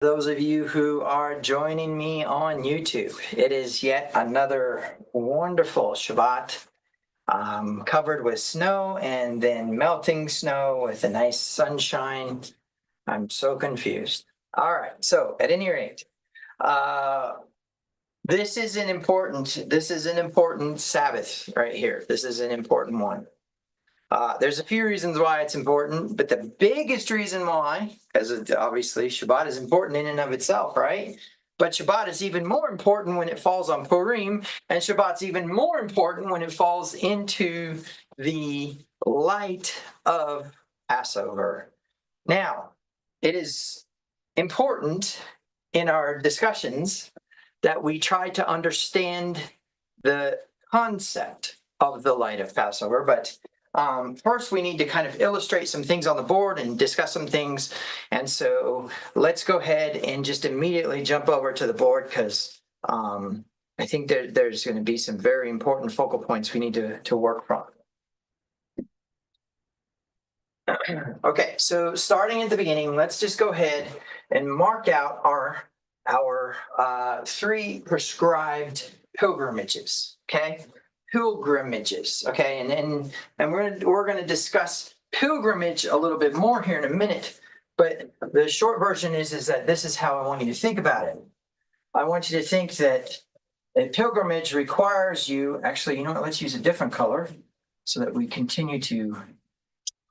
those of you who are joining me on YouTube. It is yet another wonderful Shabbat, covered with snow and then melting snow with a nice sunshine. I'm so confused. All right, so at any rate, uh, this is an important Sabbath right here. This is an important one. There's a few reasons why it's important, but the biggest reason why, because obviously Shabbat is important in and of itself, right? But Shabbat is even more important when it falls on Purim, and Shabbat's even more important when it falls into the light of Passover. Now, it is important in our discussions that we try to understand the concept of the light of Passover, but first, we need to kind of illustrate some things on the board and discuss some things. And so let's go ahead and just immediately jump over to the board because I think there's going to be some very important focal points we need to work from. Okay, so starting at the beginning, let's just go ahead and mark out our three prescribed pilgrimages, okay? Pilgrimages, okay, and we're going to discuss pilgrimage a little bit more here in a minute, but the short version is that this is how I want you to think about it. I want you to think that a pilgrimage requires you, actually, you know what, let's use a different color so that we continue to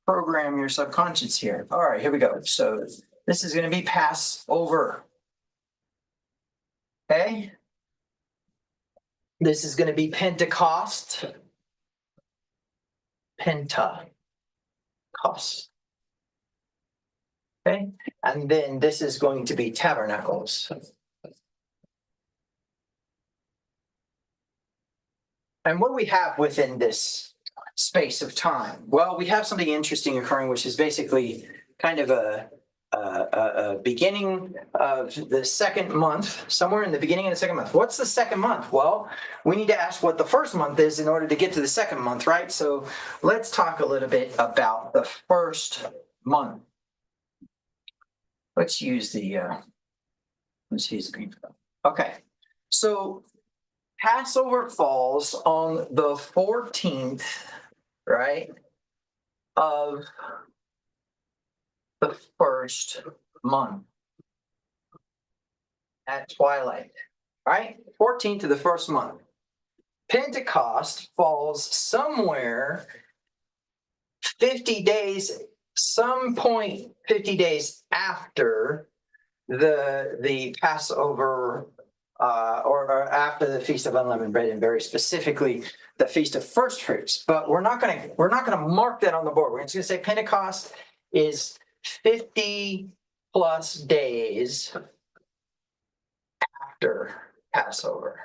program your subconscious here. All right, here we go. So this is going to be Passover, okay? This is going to be Pentecost. Pentecost. Okay. And then this is going to be Tabernacles. And what do we have within this space of time? Well, we have something interesting occurring, which is basically kind of a beginning of the second month, somewhere in the beginning of the second month. What's the second month? Well, we need to ask what the first month is in order to get to the second month, right? So let's talk a little bit about the first month. Let's use the green. Okay, so Passover falls on the 14th, right, of the first month at twilight, right? 14th of the first month. Pentecost falls somewhere 50 days, some point 50 days after the Passover, or after the Feast of Unleavened Bread, and very specifically the Feast of First Fruits. But we're not gonna mark that on the board. We're just gonna say Pentecost is 50 plus days after Passover.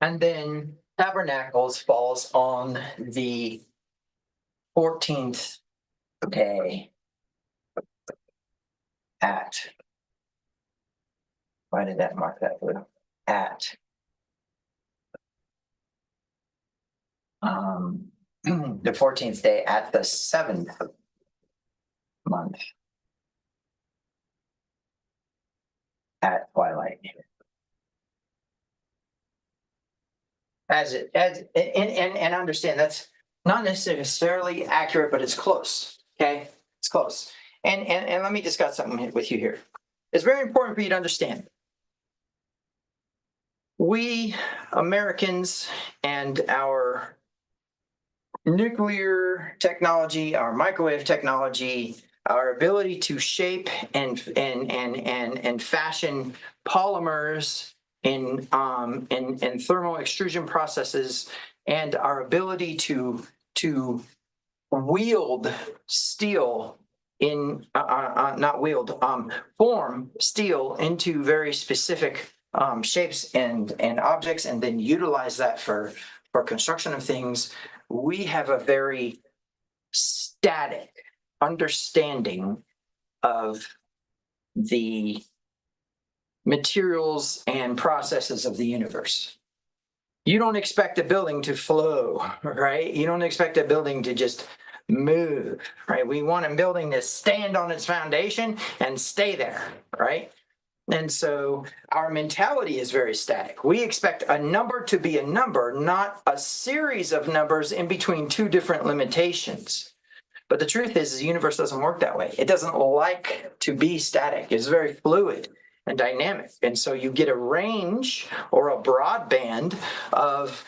And then Tabernacles falls on the 14th day at, why did that mark that blue? At the 14th day at the 7th month at twilight. And understand that's not necessarily accurate, but it's close. Okay, it's close. And let me discuss something with you here. It's very important for you to understand. We Americans and our nuclear technology, our microwave technology, our ability to shape and fashion polymers in thermal extrusion processes, and our ability to wield steel in form steel into very specific shapes and objects, and then utilize that for construction of things. We have a very static understanding of the materials and processes of the universe. You don't expect a building to flow, right? You don't expect a building to just move, right? We want a building to stand on its foundation and stay there, right? And so our mentality is very static. We expect a number to be a number, not a series of numbers in between two different limitations. But the truth is the universe doesn't work that way. It doesn't like to be static. It's very fluid and dynamic. And so you get a range or a broadband of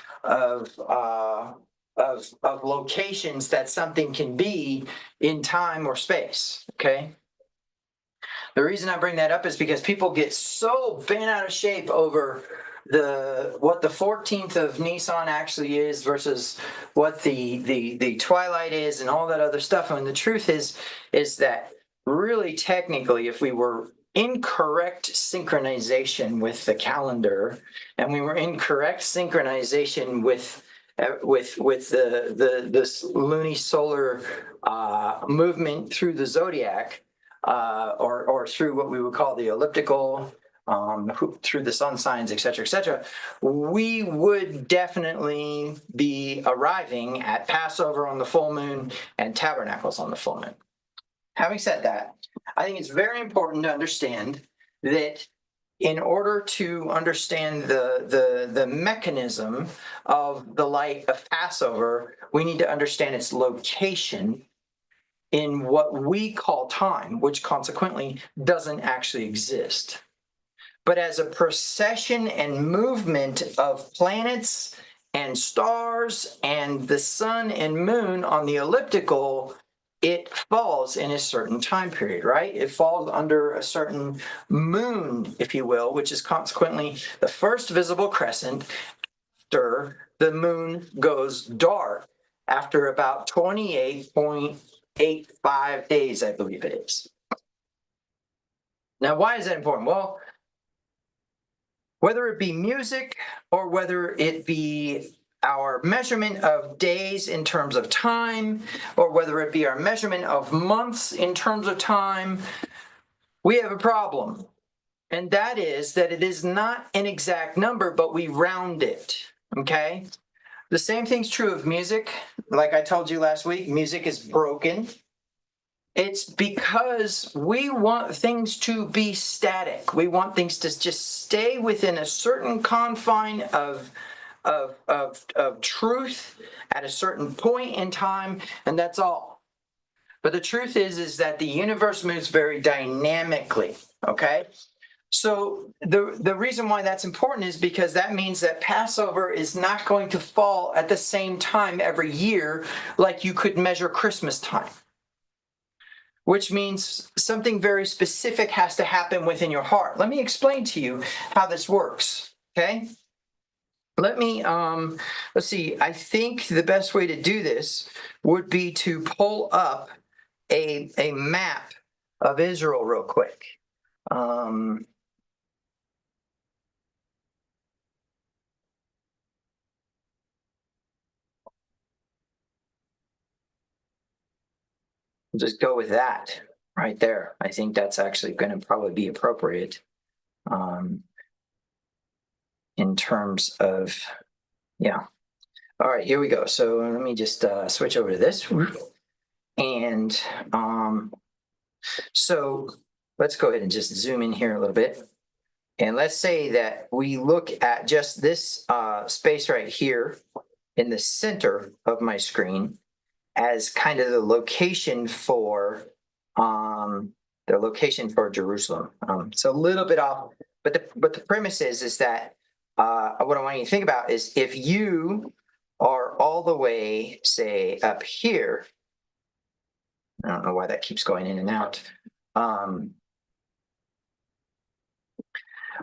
locations that something can be in time or space. Okay. The reason I bring that up is because people get so bent out of shape over what the 14th of Nisan actually is versus what the twilight is and all that other stuff. And the truth is that really technically, if we were incorrect synchronization with the calendar, and we were incorrect synchronization with this lunisolar movement through the zodiac, or through what we would call the elliptical, through the sun signs, et cetera, we would definitely be arriving at Passover on the full moon and Tabernacles on the full moon. Having said that, I think it's very important to understand that in order to understand the mechanism of the light of Passover, we need to understand its location in what we call time, which consequently doesn't actually exist. But as a procession and movement of planets and stars and the sun and moon on the elliptical, it falls in a certain time period, right? It falls under a certain moon, if you will, which is consequently the first visible crescent after the moon goes dark, after about 28.85 days, I believe it is. Now, why is that important? Well, whether it be music or whether it be our measurement of days in terms of time, or whether it be our measurement of months in terms of time, we have a problem. And that is that it is not an exact number, but we round it, okay? The same thing's true of music. Like I told you last week, music is broken. It's because we want things to be static. We want things to just stay within a certain confine of truth at a certain point in time, and that's all. But the truth is that the universe moves very dynamically, okay? So the reason why that's important is because that means that Passover is not going to fall at the same time every year like you could measure Christmas time, which means something very specific has to happen within your heart. Let me explain to you how this works, okay? Let's see, I think the best way to do this would be to pull up a map of Israel real quick. Just go with that right there. I think that's actually going to probably be appropriate in terms of, yeah. All right, here we go. So let me just switch over to this. And so let's go ahead and just zoom in here a little bit. And let's say that we look at just this space right here in the center of my screen as kind of the location for Jerusalem. It's a little bit off, but the premise is that what I want you to think about is if you are all the way, say, up here. I don't know why that keeps going in and out.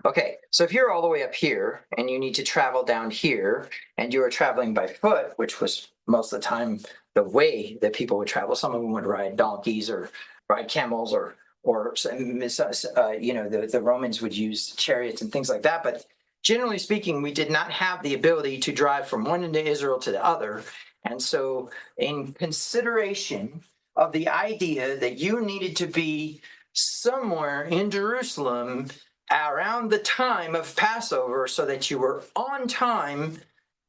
Okay, so if you're all the way up here and you need to travel down here and you are traveling by foot, which was most of the time the way that people would travel, some of them would ride donkeys or ride camels or the Romans would use chariots and things like that. But generally speaking, we did not have the ability to drive from one end of Israel to the other. And so in consideration of the idea that you needed to be somewhere in Jerusalem around the time of Passover so that you were on time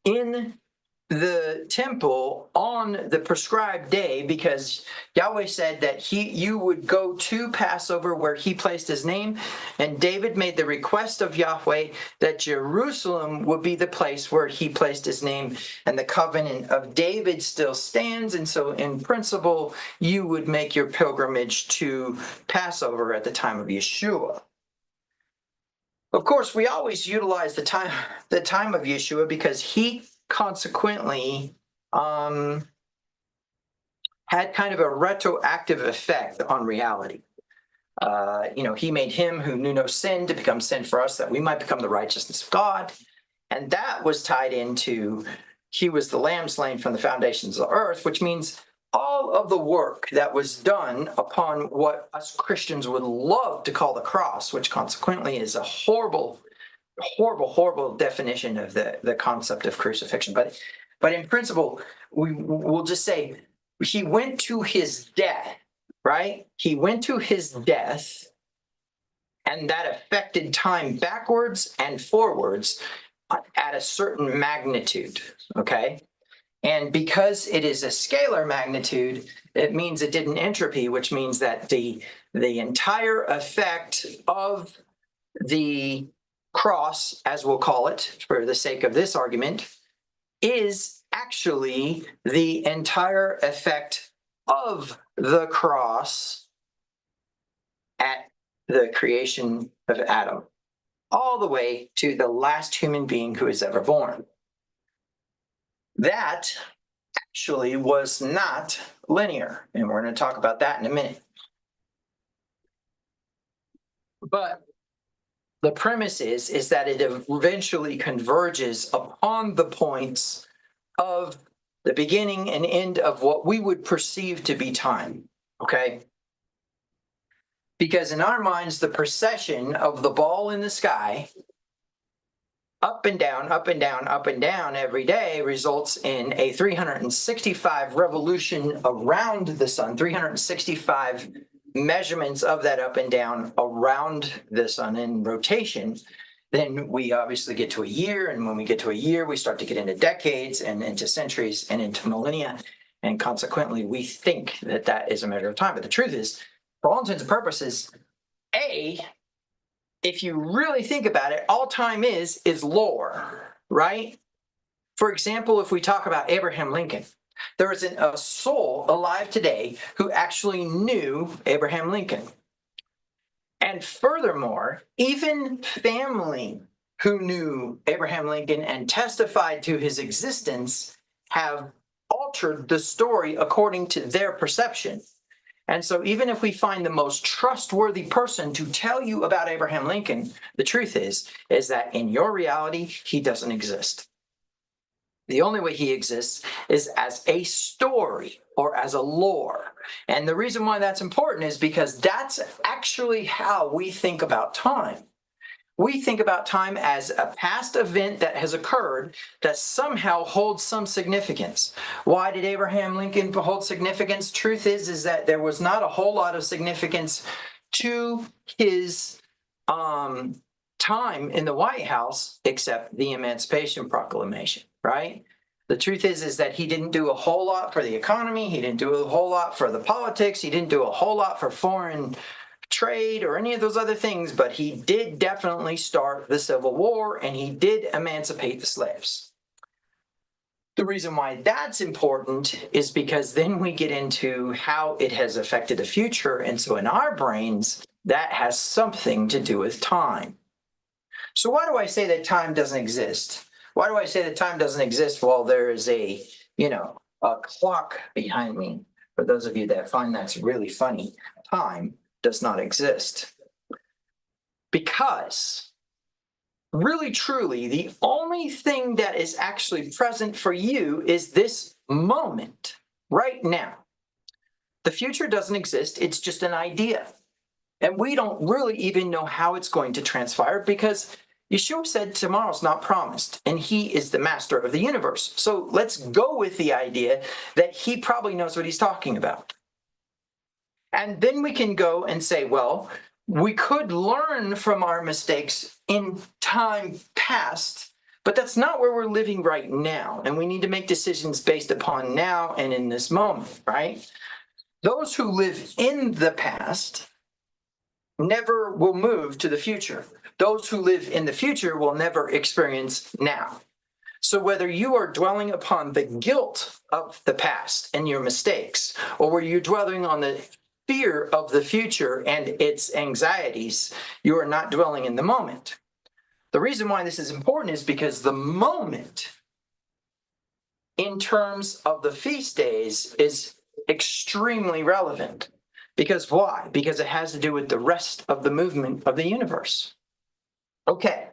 in the temple on the prescribed day, because Yahweh said that you would go to Passover where he placed his name, and David made the request of Yahweh that Jerusalem would be the place where he placed his name, and the covenant of David still stands. And so in principle, you would make your pilgrimage to Passover at the time of Yeshua. Of course, we always utilize the time of Yeshua because he consequently had kind of a retroactive effect on reality. He made him who knew no sin to become sin for us, that we might become the righteousness of God. And that was tied into, he was the lamb slain from the foundations of the earth, which means all of the work that was done upon what us Christians would love to call the cross, which consequently is a horrible definition of the concept of crucifixion. But in principle, we'll just say he went to his death, right? He went to his death, and that affected time backwards and forwards at a certain magnitude, okay? And because it is a scalar magnitude, it means it didn't entropy, which means that the entire effect of the cross, as we'll call it for the sake of this argument, is actually the entire effect of the cross at the creation of Adam, all the way to the last human being who is ever born. That actually was not linear, and we're going to talk about that in a minute. But the premise is that it eventually converges upon the points of the beginning and end of what we would perceive to be time, okay? Because in our minds, the precession of the ball in the sky, up and down, up and down, up and down every day, results in a 365 revolution around the sun, 365 measurements of that up and down around the sun in rotation. Then we obviously get to a year, and when we get to a year, we start to get into decades and into centuries and into millennia, and consequently, we think that that is a measure of time. But the truth is, for all intents and purposes, if you really think about it, all time is lore, right? For example, if we talk about Abraham Lincoln, there isn't a soul alive today who actually knew Abraham Lincoln. And furthermore, even family who knew Abraham Lincoln and testified to his existence have altered the story according to their perception. And so even if we find the most trustworthy person to tell you about Abraham Lincoln, the truth is that in your reality, he doesn't exist. The only way he exists is as a story or as a lore. And the reason why that's important is because that's actually how we think about time. We think about time as a past event that has occurred that somehow holds some significance. Why did Abraham Lincoln hold significance? Truth is that there was not a whole lot of significance to his time in the White House except the Emancipation Proclamation, right? The truth is that he didn't do a whole lot for the economy. He didn't do a whole lot for the politics. He didn't do a whole lot for foreign trade or any of those other things, but he did definitely start the Civil War, and he did emancipate the slaves. The reason why that's important is because then we get into how it has affected the future, and so in our brains, that has something to do with time. So why do I say that time doesn't exist? Why do I say that time doesn't exist while there is a clock behind me? For those of you that find that's really funny, time does not exist. Because really, truly, the only thing that is actually present for you is this moment right now. The future doesn't exist. It's just an idea. And we don't really even know how it's going to transpire because Yeshua said tomorrow's not promised, and he is the master of the universe. So let's go with the idea that he probably knows what he's talking about. And then we can go and say, well, we could learn from our mistakes in time past But that's not where we're living right now. And we need to make decisions based upon now and in this moment, right? Those who live in the past never will move to the future. Those who live in the future will never experience now. So whether you are dwelling upon the guilt of the past and your mistakes, or were you dwelling on the fear of the future and its anxieties, you are not dwelling in the moment. The reason why this is important is because the moment in terms of the feast days is extremely relevant. Because why? Because it has to do with the rest of the movement of the universe. Okay,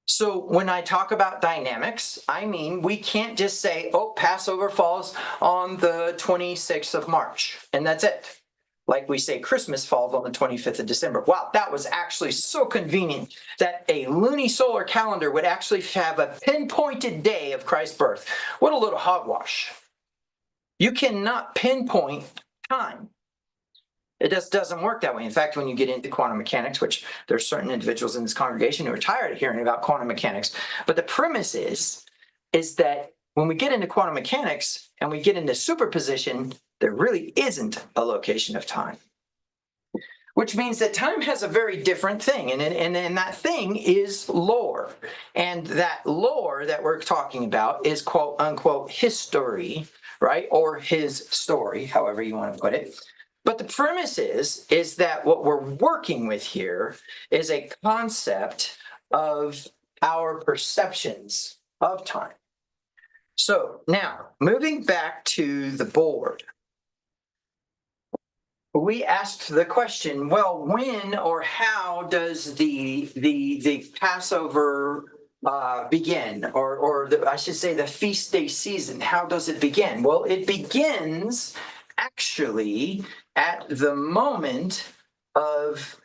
so when I talk about dynamics, I mean we can't just say, oh, Passover falls on the 26th of March, and that's it. Like we say Christmas falls on the 25th of December. Wow, that was actually so convenient that a lunisolar calendar would actually have a pinpointed day of Christ's birth. What a little hogwash. You cannot pinpoint time. It just doesn't work that way. In fact, when you get into quantum mechanics, which there's certain individuals in this congregation who are tired of hearing about quantum mechanics, but the premise is that when we get into quantum mechanics and we get into superposition, there really isn't a location of time, which means that time has a very different thing, and that thing is lore. And that lore that we're talking about is quote unquote history, right? Or his story, however you want to put it. But the premise is that what we're working with here is a concept of our perceptions of time. So now, moving back to the board, we asked the question, well, when or how does the Passover begin, or I should say the feast day season? How does it begin? Well, it begins actually at the moment of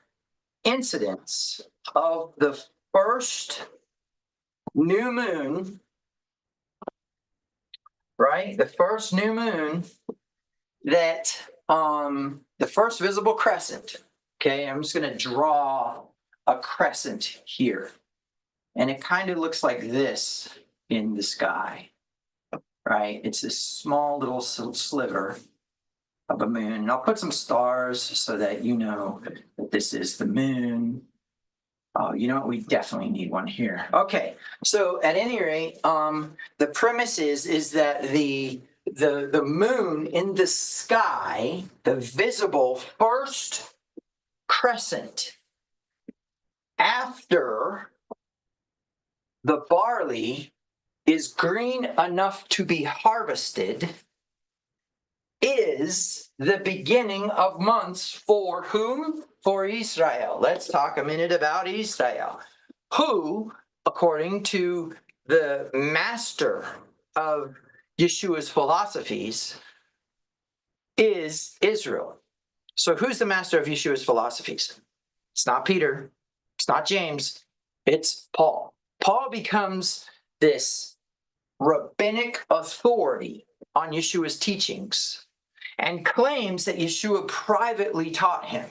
incidence of the first new moon, right? The first new moon that the first visible crescent. Okay, I'm just going to draw a crescent here. And it kind of looks like this in the sky, right? It's this small little sliver of a moon. And I'll put some stars so that you know that this is the moon. Oh, you know what? We definitely need one here. Okay, so at any rate, the premise is that the moon in the sky, the visible first crescent after the barley is green enough to be harvested, is the beginning of months for whom? For Israel. Let's talk a minute about Israel, who, according to the master of Yeshua's philosophies, is Israel. So who's the master of Yeshua's philosophies? It's not Peter. It's not James. It's Paul. Paul becomes this rabbinic authority on Yeshua's teachings and claims that Yeshua privately taught him,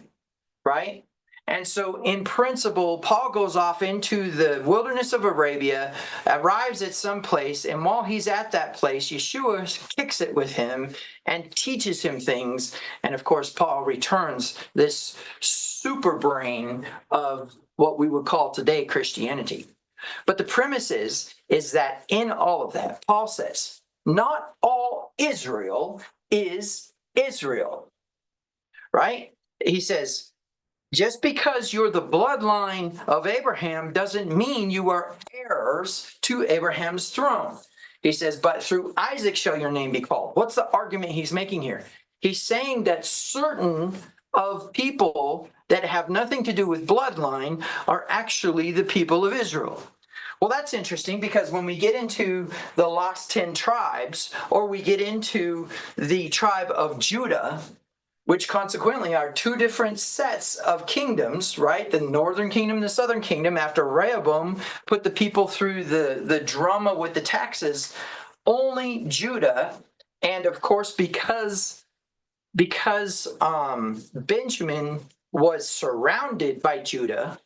right? And so in principle, Paul goes off into the wilderness of Arabia, arrives at some place, and while he's at that place, Yeshua kicks it with him and teaches him things. And of course, Paul returns this super brain of what we would call today Christianity. But the premise is that in all of that, Paul says, not all Israel is Israel, right? He says, just because you're the bloodline of Abraham doesn't mean you are heirs to Abraham's throne. He says, but through Isaac shall your name be called. What's the argument he's making here? He's saying that certain of people that have nothing to do with bloodline are actually the people of Israel. Well, that's interesting because when we get into the lost 10 tribes, or we get into the tribe of Judah, which consequently are two different sets of kingdoms, right? The northern kingdom and the southern kingdom, after Rehoboam put the people through the drama with the taxes, only Judah, and of course because Benjamin was surrounded by Judah,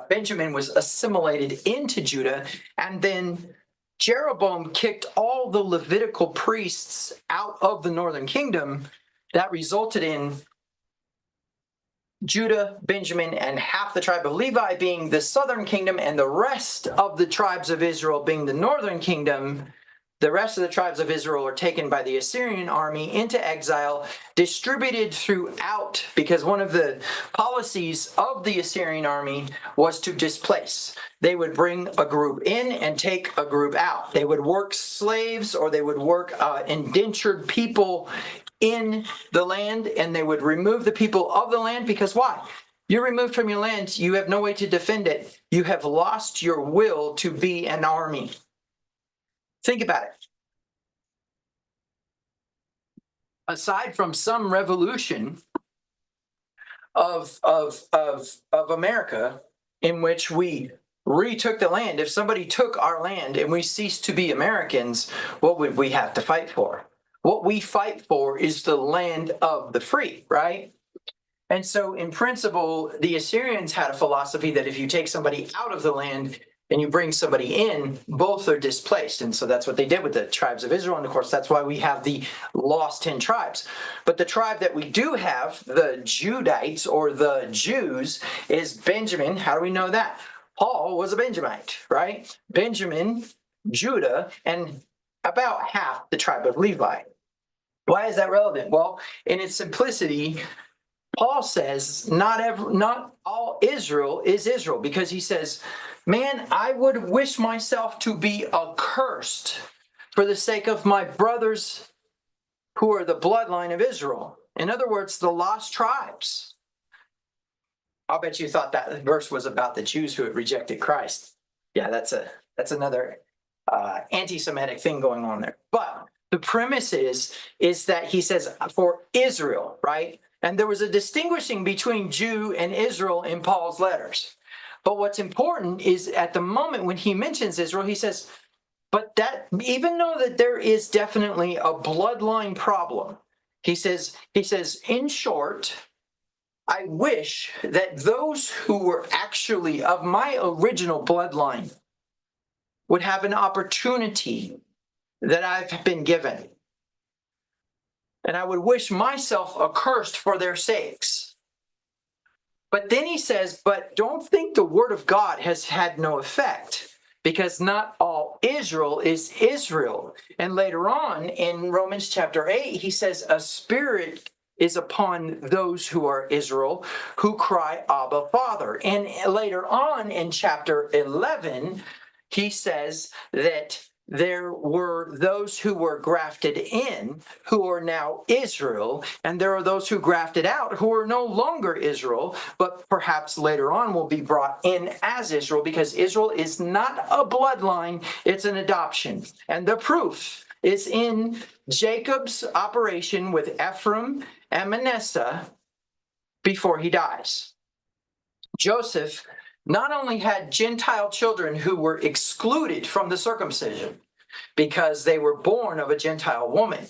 Benjamin was assimilated into Judah, and then Jeroboam kicked all the Levitical priests out of the northern kingdom. That resulted in Judah, Benjamin, and half the tribe of Levi being the southern kingdom, and the rest of the tribes of Israel being the northern kingdom. The rest of the tribes of Israel are taken by the Assyrian army into exile, distributed throughout, because one of the policies of the Assyrian army was to displace. They would bring a group in and take a group out. They would work slaves, or they would work indentured people in the land, and they would remove the people of the land, because why? You're removed from your land. You have no way to defend it. You have lost your will to be an army. Think about it. Aside from some revolution of America in which we retook the land, if somebody took our land and we ceased to be Americans, what would we have to fight for? What we fight for is the land of the free, right? And so in principle, the Assyrians had a philosophy that if you take somebody out of the land and you bring somebody in, both are displaced. And so that's what they did with the tribes of Israel. And of course, that's why we have the lost 10 tribes. But the tribe that we do have, the Judites or the Jews, is Benjamin. How do we know that? Paul was a Benjamite, right? Benjamin, Judah, and about half the tribe of Levi. Why is that relevant? Well, in its simplicity, Paul says not all Israel is Israel, because he says, man, I would wish myself to be accursed for the sake of my brothers who are the bloodline of Israel. In other words, the lost tribes. I'll bet you thought that verse was about the Jews who had rejected Christ. Yeah, that's another anti-Semitic thing going on there. But the premise is that he says for Israel, right? And there was a distinguishing between Jew and Israel in Paul's letters. But what's important is at the moment when he mentions Israel, he says, but that even though that there is definitely a bloodline problem, he says, in short, I wish that those who were actually of my original bloodline would have an opportunity that I've been given. And I would wish myself accursed for their sakes. But then he says, but don't think the word of God has had no effect, because not all Israel is Israel. And later on in Romans chapter 8, he says, a spirit is upon those who are Israel, who cry, Abba, Father. And later on in chapter 11, he says that there were those who were grafted in, who are now Israel, and there are those who grafted out, who are no longer Israel, but perhaps later on will be brought in as Israel, because Israel is not a bloodline, it's an adoption. And the proof is in Jacob's operation with Ephraim and Manasseh before he dies. Joseph not only had Gentile children who were excluded from the circumcision because they were born of a Gentile woman,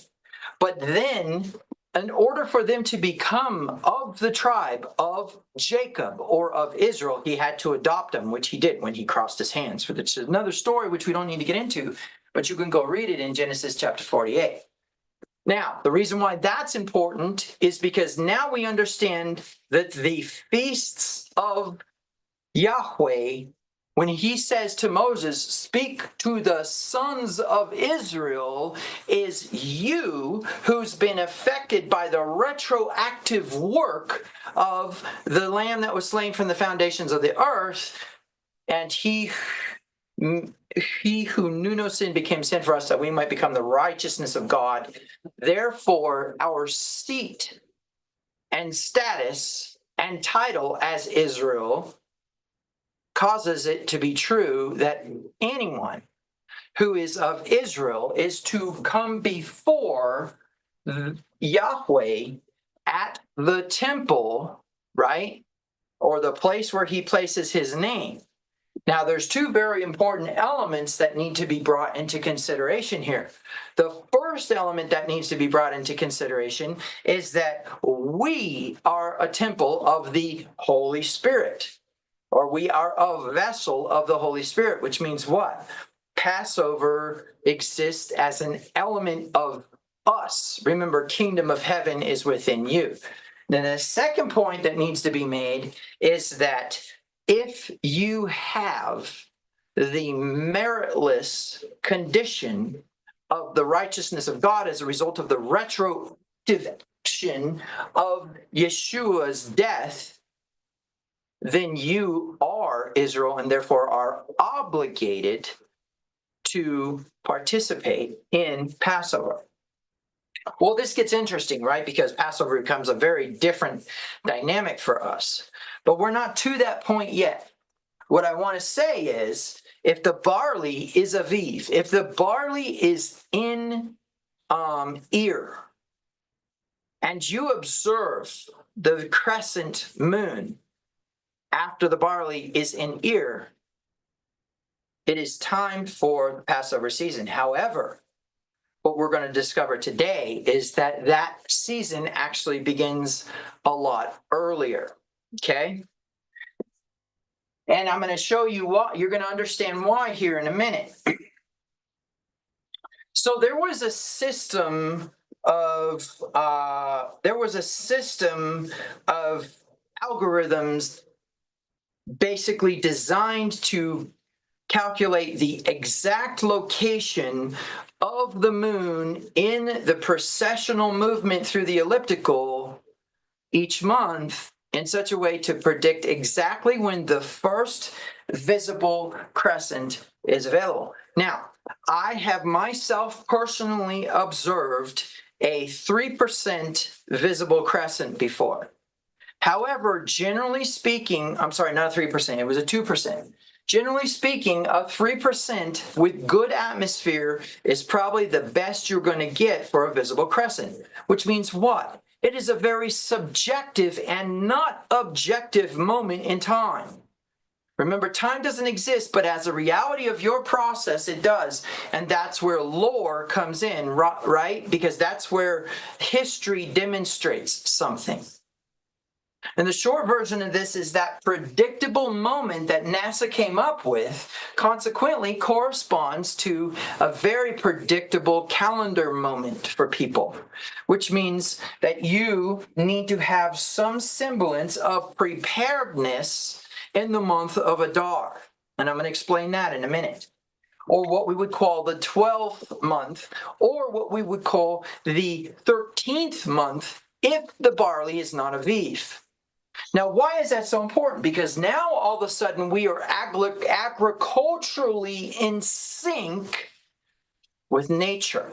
but then in order for them to become of the tribe of Jacob or of Israel, he had to adopt them, which he did when he crossed his hands. Which is another story which we don't need to get into, but you can go read it in Genesis chapter 48. Now, the reason why that's important is because now we understand that the feasts of Yahweh, when he says to Moses, speak to the sons of Israel, is you who's been affected by the retroactive work of the Lamb that was slain from the foundations of the earth, and he who knew no sin became sin for us, that we might become the righteousness of God. Therefore, our seat and status and title as Israel causes it to be true that anyone who is of Israel is to come before Yahweh at the temple, right? Or the place where he places his name. Now, there's two very important elements that need to be brought into consideration here. The first element that needs to be brought into consideration is that we are a temple of the Holy Spirit, or we are a vessel of the Holy Spirit, which means what? Passover exists as an element of us. Remember, kingdom of heaven is within you. Then the second point that needs to be made is that if you have the meritless condition of the righteousness of God as a result of the retroactive action of Yeshua's death, then you are Israel and therefore are obligated to participate in Passover. Well, this gets interesting, right? Because Passover becomes a very different dynamic for us. But we're not to that point yet. What I want to say is, if the barley is aviv, if the barley is in ear, and you observe the crescent moon after the barley is in ear, it is time for the Passover season. However, what we're going to discover today is that that season actually begins a lot earlier, okay? And I'm going to show you why. You're going to understand why here in a minute. So there was a system of algorithms basically designed to calculate the exact location of the moon in the precessional movement through the elliptical each month in such a way to predict exactly when the first visible crescent is available. Now, I have myself personally observed a 3% visible crescent before. However, generally speaking, I'm sorry, not 3%, it was a 2%. Generally speaking, a 3% with good atmosphere is probably the best you're going to get for a visible crescent, which means what? It is a very subjective and not objective moment in time. Remember, time doesn't exist, but as a reality of your process, it does. And that's where lore comes in, right? Because that's where history demonstrates something. And the short version of this is that predictable moment that NASA came up with consequently corresponds to a very predictable calendar moment for people, which means that you need to have some semblance of preparedness in the month of Adar. And I'm going to explain that in a minute. Or what we would call the 12th month, or what we would call the 13th month if the barley is not Aviv. Now, why is that so important? Because now all of a sudden we are agriculturally in sync with nature.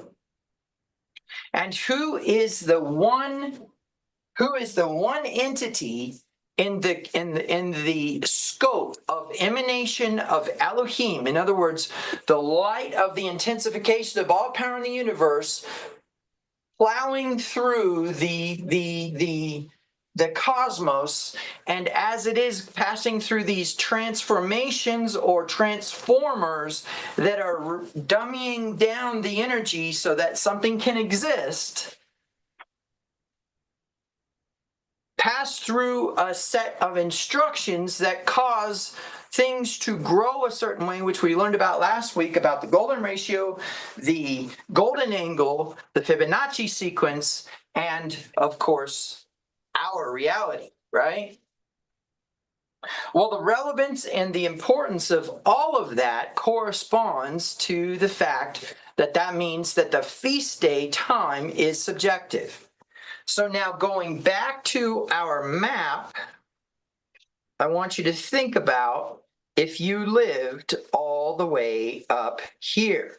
And who is the one entity in the scope of emanation of Elohim? In other words, the light of the intensification of all power in the universe plowing through the cosmos, and as it is passing through these transformations or transformers that are dumbing down the energy so that something can exist, pass through a set of instructions that cause things to grow a certain way, which we learned about last week about the golden ratio, the golden angle, the Fibonacci sequence, and of course, our reality, right? Well, the relevance and the importance of all of that corresponds to the fact that that means that the feast day time is subjective. So now going back to our map, I want you to think about if you lived all the way up here.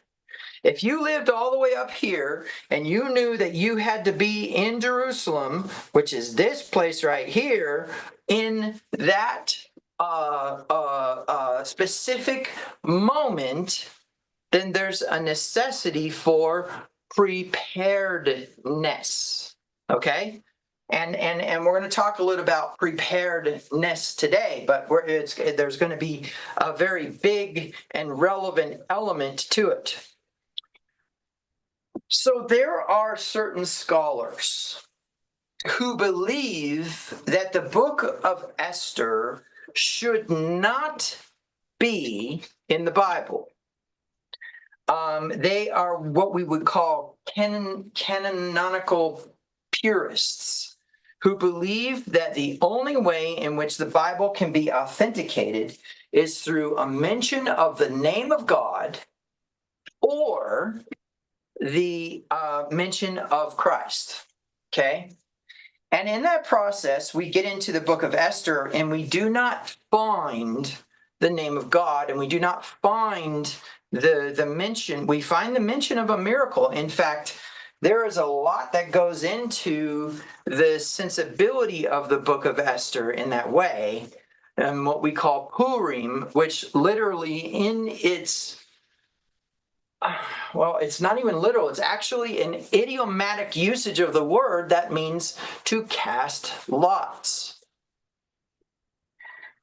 If you lived all the way up here and you knew that you had to be in Jerusalem, which is this place right here, in that specific moment, then there's a necessity for preparedness, okay? And we're going to talk a little about preparedness today, but there's going to be a very big and relevant element to it. So there are certain scholars who believe that the book of Esther should not be in the Bible. They are what we would call canonical purists, who believe that the only way in which the Bible can be authenticated is through a mention of the name of God or the mention of Christ. Okay? And in that process, we get into the book of Esther, and we do not find the name of God, and we do not find the mention. We find the mention of a miracle. In fact, there is a lot that goes into the sensibility of the book of Esther in that way, and what we call Purim, which literally in its well, it's not even literal. It's actually an idiomatic usage of the word that means to cast lots.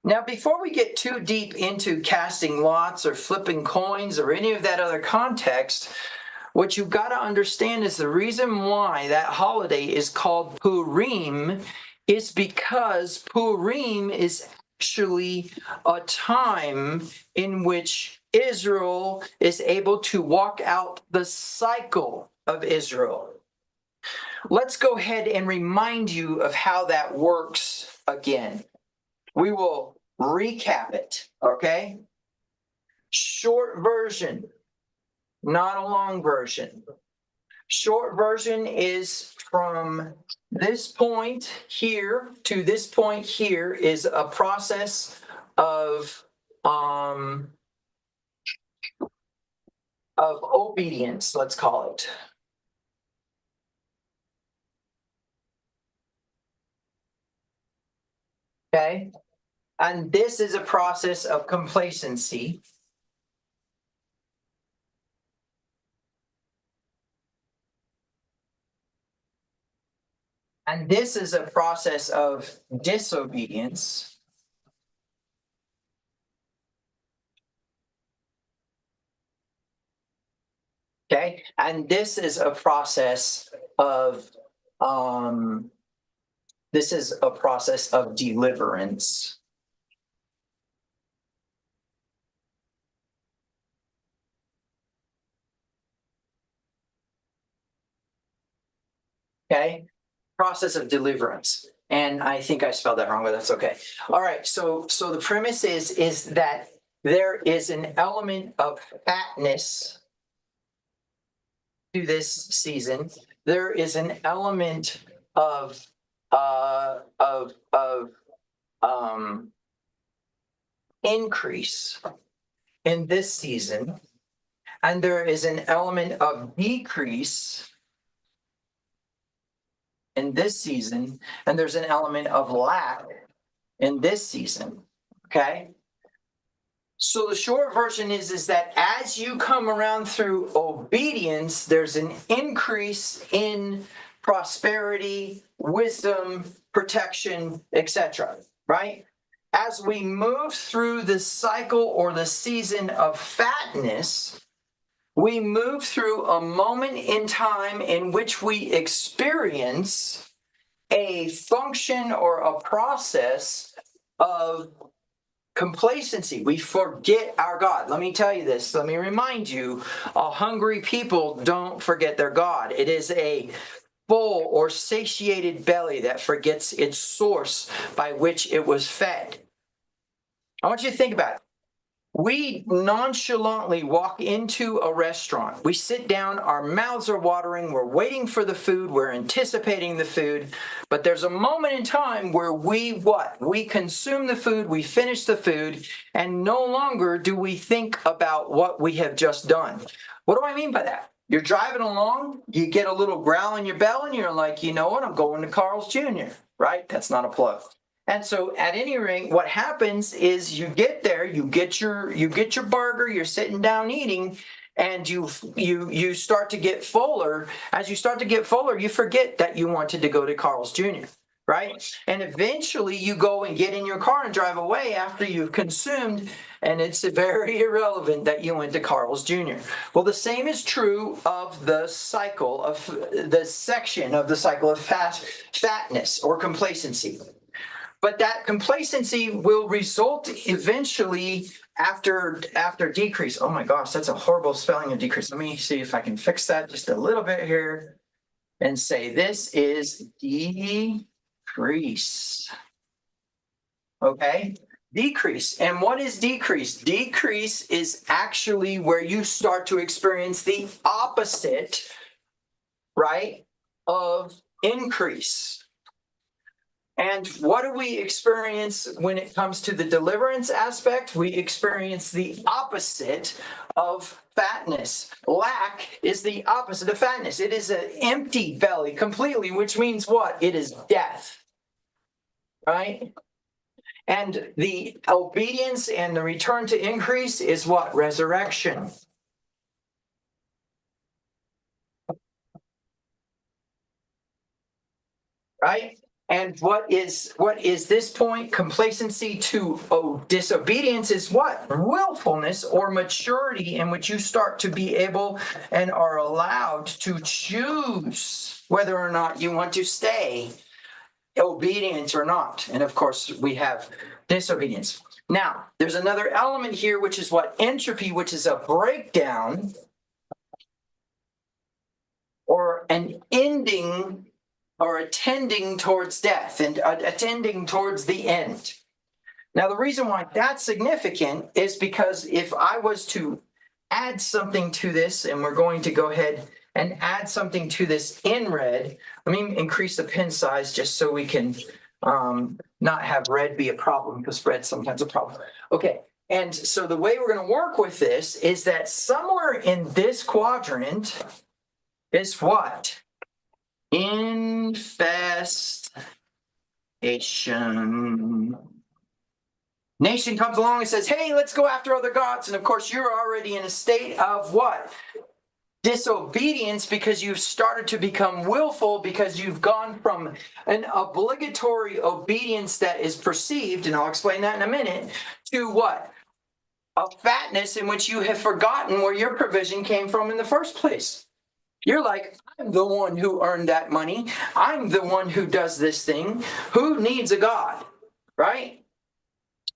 Now, before we get too deep into casting lots or flipping coins or any of that other context, what you've got to understand is the reason why that holiday is called Purim is because Purim is actually a time in which Israel is able to walk out the cycle of Israel. Let's go ahead and remind you of how that works again. We will recap it, okay? Short version, not a long version. Short version is from this point here to this point here is a process of obedience, let's call it. Okay? And this is a process of complacency. And this is a process of disobedience. Okay? And this is a process of deliverance. Okay? Process of deliverance. And I think I spelled that wrong, but that's okay. All right, so the premise is that there is an element of fatness to this season. There is an element of increase in this season, and there is an element of decrease in this season, and there's an element of lack in this season. Okay? So the short version is that as you come around through obedience, there's an increase in prosperity, wisdom, protection, etc. Right? As we move through the cycle or the season of fatness, we move through a moment in time in which we experience a function or a process of complacency. We forget our God. Let me tell you this. Let me remind you, a hungry people don't forget their God. It is a full or satiated belly that forgets its source by which it was fed. I want you to think about it. We nonchalantly walk into a restaurant. We sit down, our mouths are watering, we're waiting for the food, we're anticipating the food, but there's a moment in time where we consume the food, we finish the food, and no longer do we think about what we have just done. What do I mean by that? You're driving along, you get a little growl in your belly, and you're like, you know what, I'm going to Carl's Jr., right? That's not a plug. And so at any rate, what happens is you get there, you get your burger, you're sitting down eating, and you start to get fuller. As you start to get fuller, you forget that you wanted to go to Carl's Jr. right? And eventually you go and get in your car and drive away after you've consumed, and it's very irrelevant that you went to Carl's Jr. Well, the same is true of the cycle of the section of the cycle of fatness or complacency. But that complacency will result eventually after decrease. Oh my gosh, that's a horrible spelling of decrease. Let me see if I can fix that just a little bit here and say this is decrease. Okay, decrease. And what is decrease? Decrease is actually where you start to experience the opposite, right, of increase. And what do we experience when it comes to the deliverance aspect? We experience the opposite of fatness. Lack is the opposite of fatness. It is an empty belly completely, which means what? It is death, right? And the obedience and the return to increase is what? Resurrection. Right? And what is this point? Complacency to disobedience is what? Willfulness or maturity in which you start to be able and are allowed to choose whether or not you want to stay obedient or not. And of course, we have disobedience. Now, there's another element here, which is what? Entropy, which is a breakdown or an ending or attending towards death and attending towards the end. Now, the reason why that's significant is because if I was to add something to this, and we're going to go ahead and add something to this in red, let me increase the pen size just so we can not have red be a problem, because red's sometimes a problem. Okay, and so the way we're going to work with this is that somewhere in this quadrant is what? Infestation. Nation comes along and says, hey, let's go after other gods. And of course, you're already in a state of what? Disobedience, because you've started to become willful, because you've gone from an obligatory obedience that is perceived, and I'll explain that in a minute, to what? A fatness in which you have forgotten where your provision came from in the first place. You're like, I'm the one who earned that money. I'm the one who does this thing. Who needs a God? Right?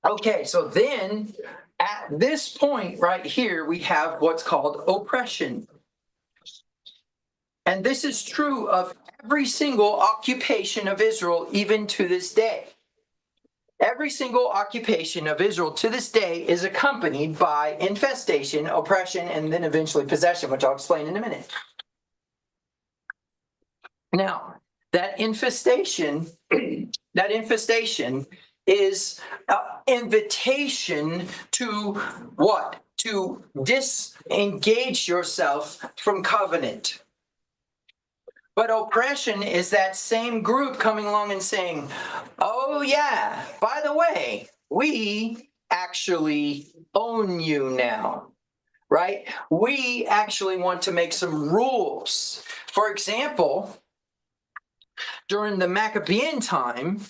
Okay, so then at this point right here, we have what's called oppression. And this is true of every single occupation of Israel, even to this day. Every single occupation of Israel to this day is accompanied by infestation, oppression, and then eventually possession, which I'll explain in a minute. Now, that infestation is an invitation to what? To disengage yourself from covenant. But oppression is that same group coming along and saying, oh yeah, by the way, we actually own you now, right? We actually want to make some rules. For example, during the Maccabean time,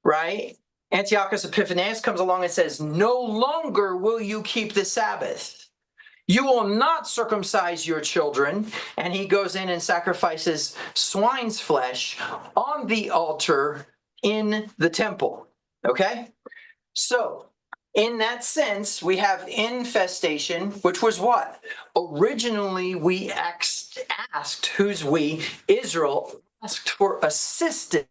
right? Antiochus Epiphanes comes along and says, no longer will you keep the Sabbath. You will not circumcise your children. And he goes in and sacrifices swine's flesh on the altar in the temple. Okay? So, in that sense, we have infestation, which was what? Originally, we asked, who's we? Israel asked for assistance.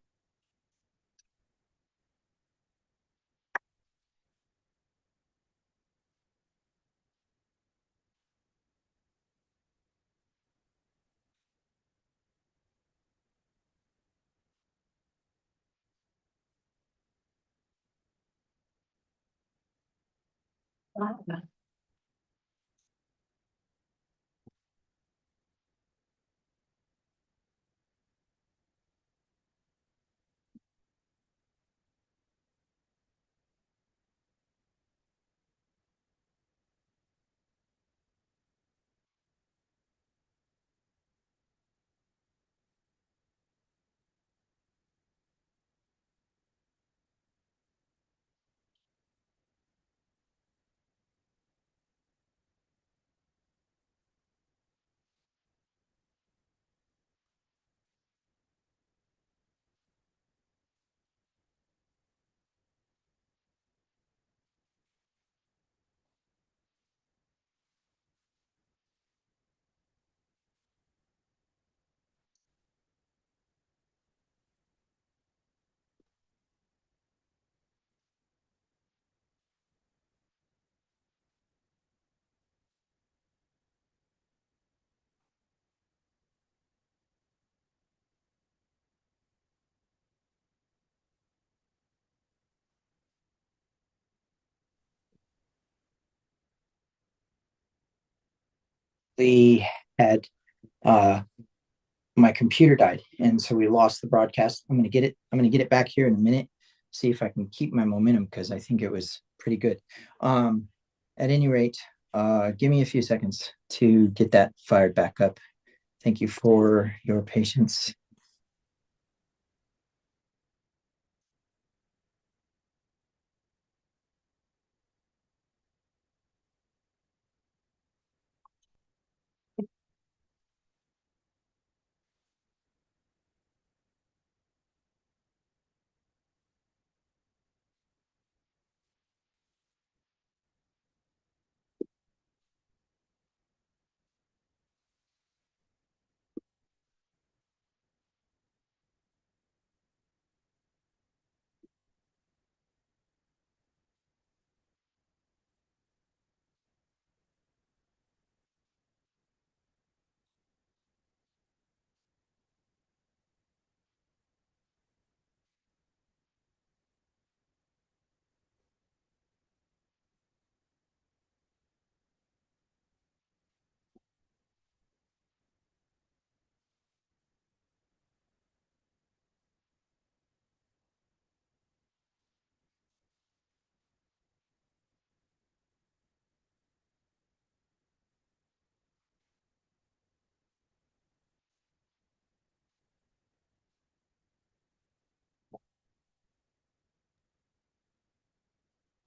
we had my computer died, and so we lost the broadcast. I'm going to get it. I'm going to get it back here in a minute. See if I can keep my momentum because I think it was pretty good. At any rate, give me a few seconds to get that fired back up. Thank you for your patience.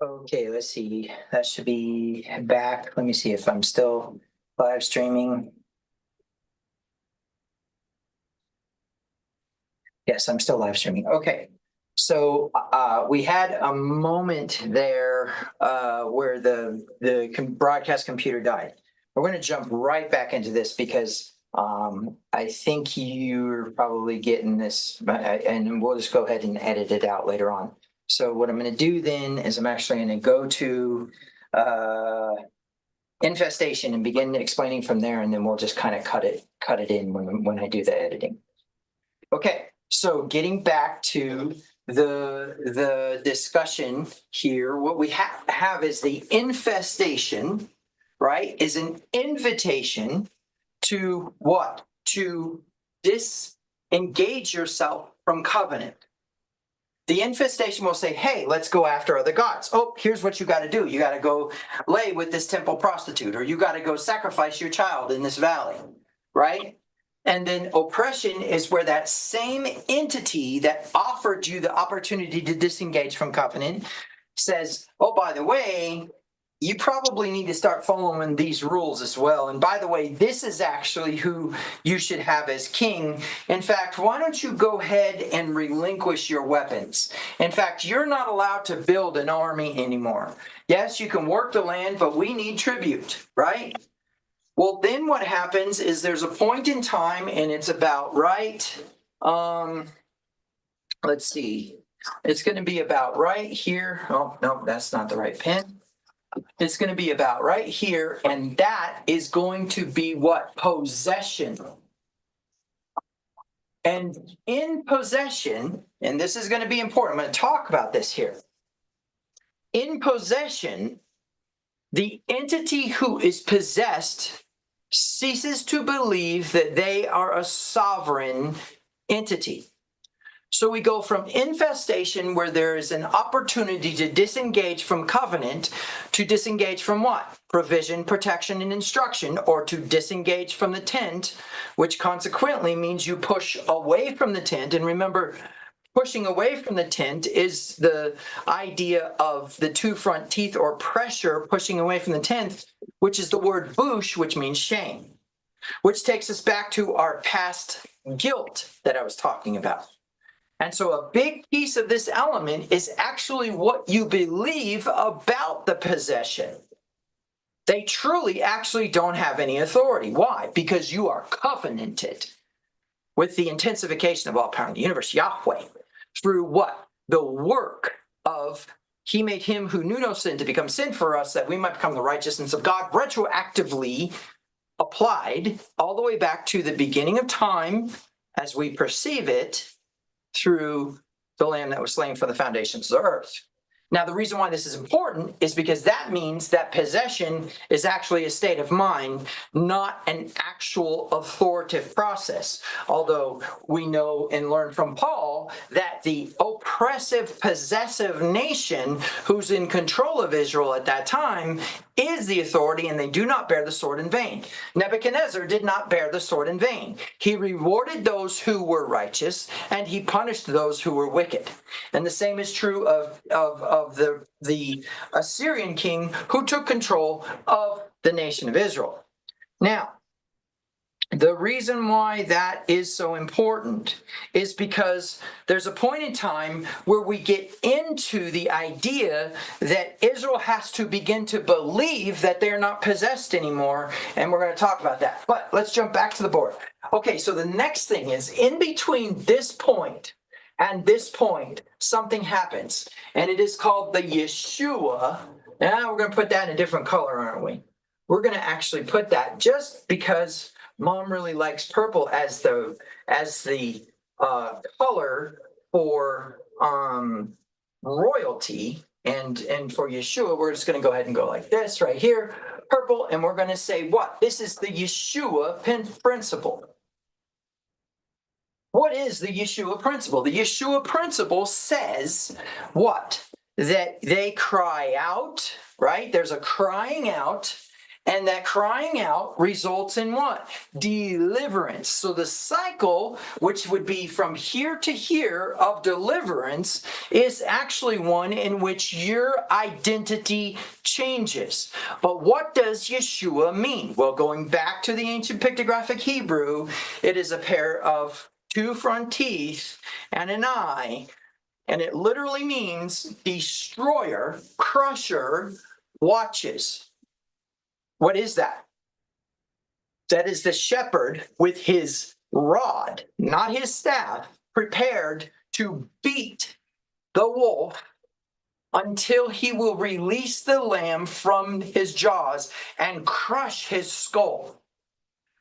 Okay, let's see. That should be back. Let me see if I'm still live streaming. Yes, I'm still live streaming. Okay. So we had a moment there where the broadcast computer died. We're going to jump right back into this because I think you're probably getting this, and we'll just go ahead and edit it out later on. So what I'm going to do then is I'm actually going to go to infestation and begin explaining from there, and then we'll just kind of cut it in when I do the editing. Okay, so getting back to the discussion here, what we have is the infestation, right? Is an invitation to what? To disengage yourself from covenant. The infestation will say, hey, let's go after other gods. Oh, here's what you got to do. You got to go lay with this temple prostitute, or you got to go sacrifice your child in this valley, right? And then oppression is where that same entity that offered you the opportunity to disengage from covenant says, oh, by the way, you probably need to start following these rules as well. And by the way, this is actually who you should have as king. In fact, why don't you go ahead and relinquish your weapons? In fact, you're not allowed to build an army anymore. Yes, you can work the land, but we need tribute, right? Well, then what happens is there's a point in time, and it's about right. Let's see. It's going to be about right here. Oh, no, that's not the right pen. It's going to be about right here, and that is going to be what? Possession. And in possession, and this is going to be important, I'm going to talk about this here. In possession, the entity who is possessed ceases to believe that they are a sovereign entity. So we go from infestation, where there is an opportunity to disengage from covenant, to disengage from what? Provision, protection, and instruction, or to disengage from the tent, which consequently means you push away from the tent. And remember, pushing away from the tent is the idea of the two front teeth, or pressure pushing away from the tent, which is the word bush, which means shame, which takes us back to our past guilt that I was talking about. And so a big piece of this element is actually what you believe about the possession. They truly actually don't have any authority. Why? Because you are covenanted with the intensification of all power in the universe, Yahweh, through what? The work of he made him who knew no sin to become sin for us, that we might become the righteousness of God, retroactively applied all the way back to the beginning of time as we perceive it, through the Lamb that was slain for the foundations of the earth. Now, the reason why this is important is because that means that possession is actually a state of mind, not an actual authoritative process. Although we know and learn from Paul that the oppressive, possessive nation who's in control of Israel at that time is the authority, and they do not bear the sword in vain. Nebuchadnezzar did not bear the sword in vain. He rewarded those who were righteous, and he punished those who were wicked. And the same is true of the Assyrian king who took control of the nation of Israel. Now, the reason why that is so important is because there's a point in time where we get into the idea that Israel has to begin to believe that they're not possessed anymore, and we're going to talk about that. But let's jump back to the board. Okay, so the next thing is, in between this point and this point, something happens, and it is called the Yeshua. Now we're going to put that in a different color, aren't we? We're going to actually put that just because Mom really likes purple as the color for royalty, and for Yeshua, we're just going to go ahead and go like this right here, purple, and we're going to say what? This is the Yeshua principle. What is the Yeshua principle? The Yeshua principle says what? That they cry out, right? There's a crying out. And that crying out results in what? Deliverance. So the cycle, which would be from here to here of deliverance, is actually one in which your identity changes. But what does Yeshua mean? Well, going back to the ancient pictographic Hebrew, it is a pair of two front teeth and an eye, and it literally means destroyer, crusher, watches. What is that? That is the shepherd with his rod, not his staff, prepared to beat the wolf until he will release the lamb from his jaws and crush his skull,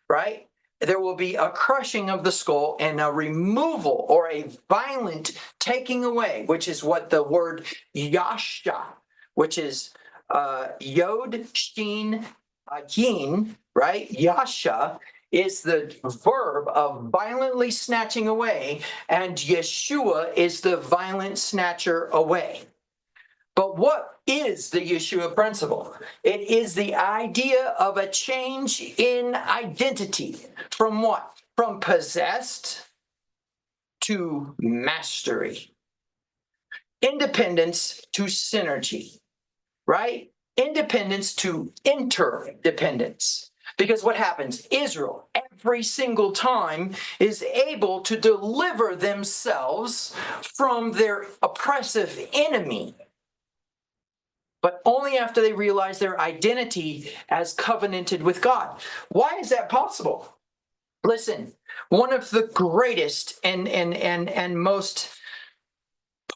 right? There will be a crushing of the skull and a removal or a violent taking away, which is what the word yasha, which is yod, shin, yin, right? Yasha is the verb of violently snatching away, and Yeshua is the violent snatcher away. But what is the Yeshua principle? It is the idea of a change in identity. From what? From possessed to mastery. Independence to synergy, right? Independence to interdependence. Because what happens? Israel, every single time, is able to deliver themselves from their oppressive enemy, but only after they realize their identity as covenanted with God. Why is that possible? Listen, one of the greatest and most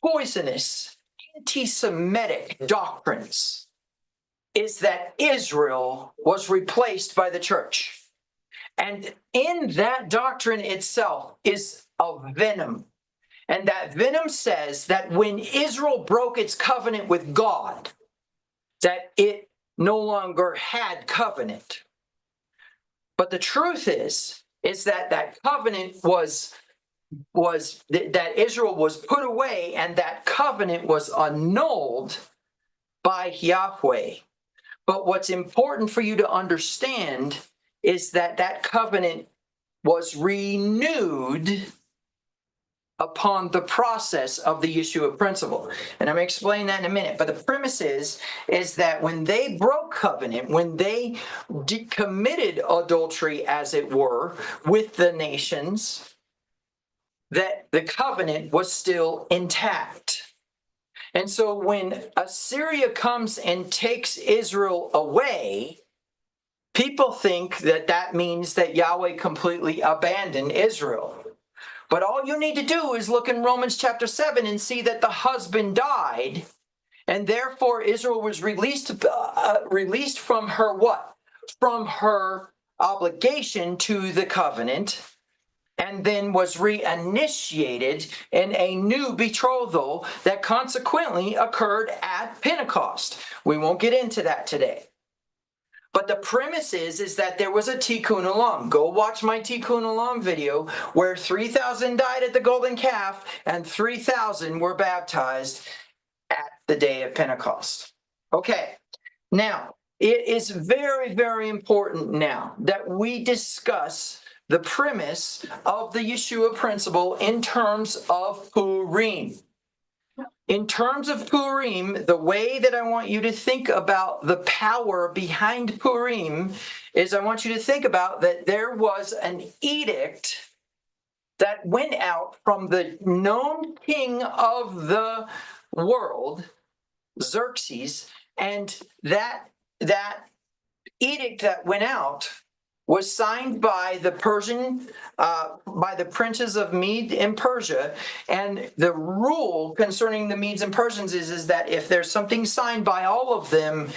poisonous anti-Semitic doctrines is that Israel was replaced by the church. And in that doctrine itself is a venom. And that venom says that when Israel broke its covenant with God, that it no longer had covenant. But the truth is that that covenant was that Israel was put away, and that covenant was annulled by Yahweh. But what's important for you to understand is that that covenant was renewed upon the process of the Yeshua principle. And I'm going to explain that in a minute. But the premise is that when they broke covenant, when they committed adultery, as it were, with the nations, that the covenant was still intact. And so when Assyria comes and takes Israel away, people think that that means that Yahweh completely abandoned Israel. But all you need to do is look in Romans chapter 7 and see that the husband died, and therefore Israel was released from her what? From her obligation to the covenant. and then was reinitiated in a new betrothal that consequently occurred at Pentecost. We won't get into that today. But the premise is that there was a Tikkun Olam. Go watch my Tikkun Olam video where 3,000 died at the golden calf and 3,000 were baptized at the day of Pentecost. Okay, now it is very, very important now that we discuss the premise of the Yeshua principle in terms of Purim. In terms of Purim, the way that I want you to think about the power behind Purim is I want you to think about that there was an edict that went out from the known king of the world, Xerxes, and that edict that went out was signed by the by the princes of Mede and Persia. And the rule concerning the Medes and Persians is that if there's something signed by all of them,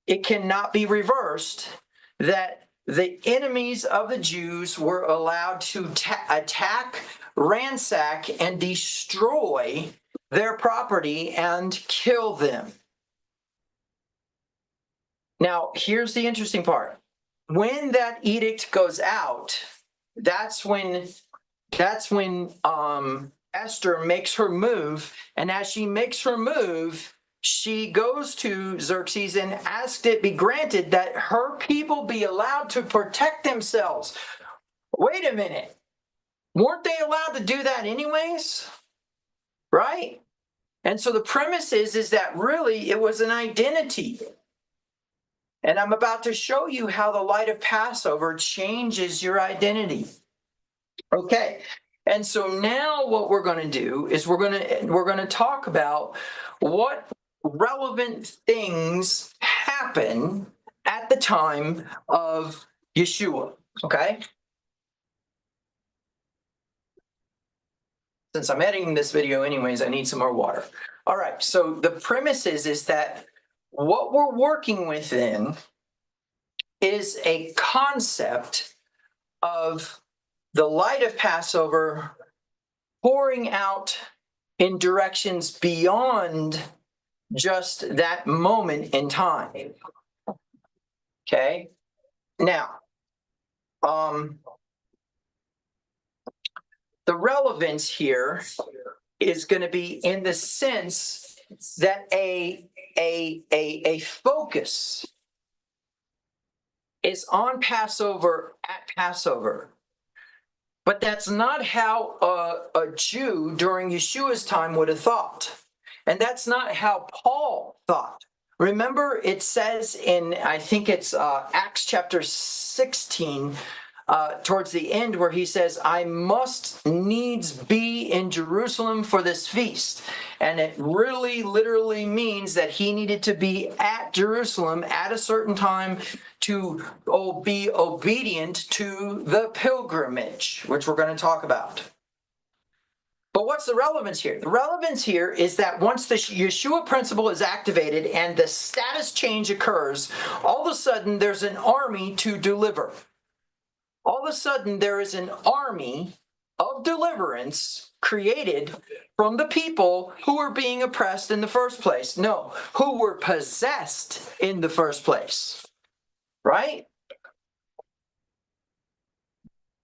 it cannot be reversed, that the enemies of the Jews were allowed to attack, ransack, and destroy their property and kill them. Now, here's the interesting part. When that edict goes out, that's when Esther makes her move, and as she makes her move, she goes to Xerxes and asks it be granted that her people be allowed to protect themselves. Wait a minute. Weren't they allowed to do that anyways? Right? And so the premise is that really it was an identity. And I'm about to show you how the light of Passover changes your identity. Okay. And so now what we're going to do is we're going to talk about what relevant things happen at the time of Yeshua. Okay? Since I'm editing this video anyways, I need some more water. All right. So the premise is that what we're working with then is a concept of the light of Passover pouring out in directions beyond just that moment in time. Okay? Now, the relevance here is going to be in the sense that a focus is on Passover at Passover. But that's not how a Jew during Yeshua's time would have thought. And that's not how Paul thought. Remember, it says in, I think it's Acts chapter 16, towards the end, where he says, I must needs be in Jerusalem for this feast. And it really literally means that he needed to be at Jerusalem at a certain time to be obedient to the pilgrimage, which we're going to talk about. But what's the relevance here? The relevance here is that once the Yeshua principle is activated and the status change occurs, all of a sudden there's an army to deliver. All of a sudden there is an army of deliverance created from the people who were being oppressed in the first place. No, who were possessed in the first place. Right?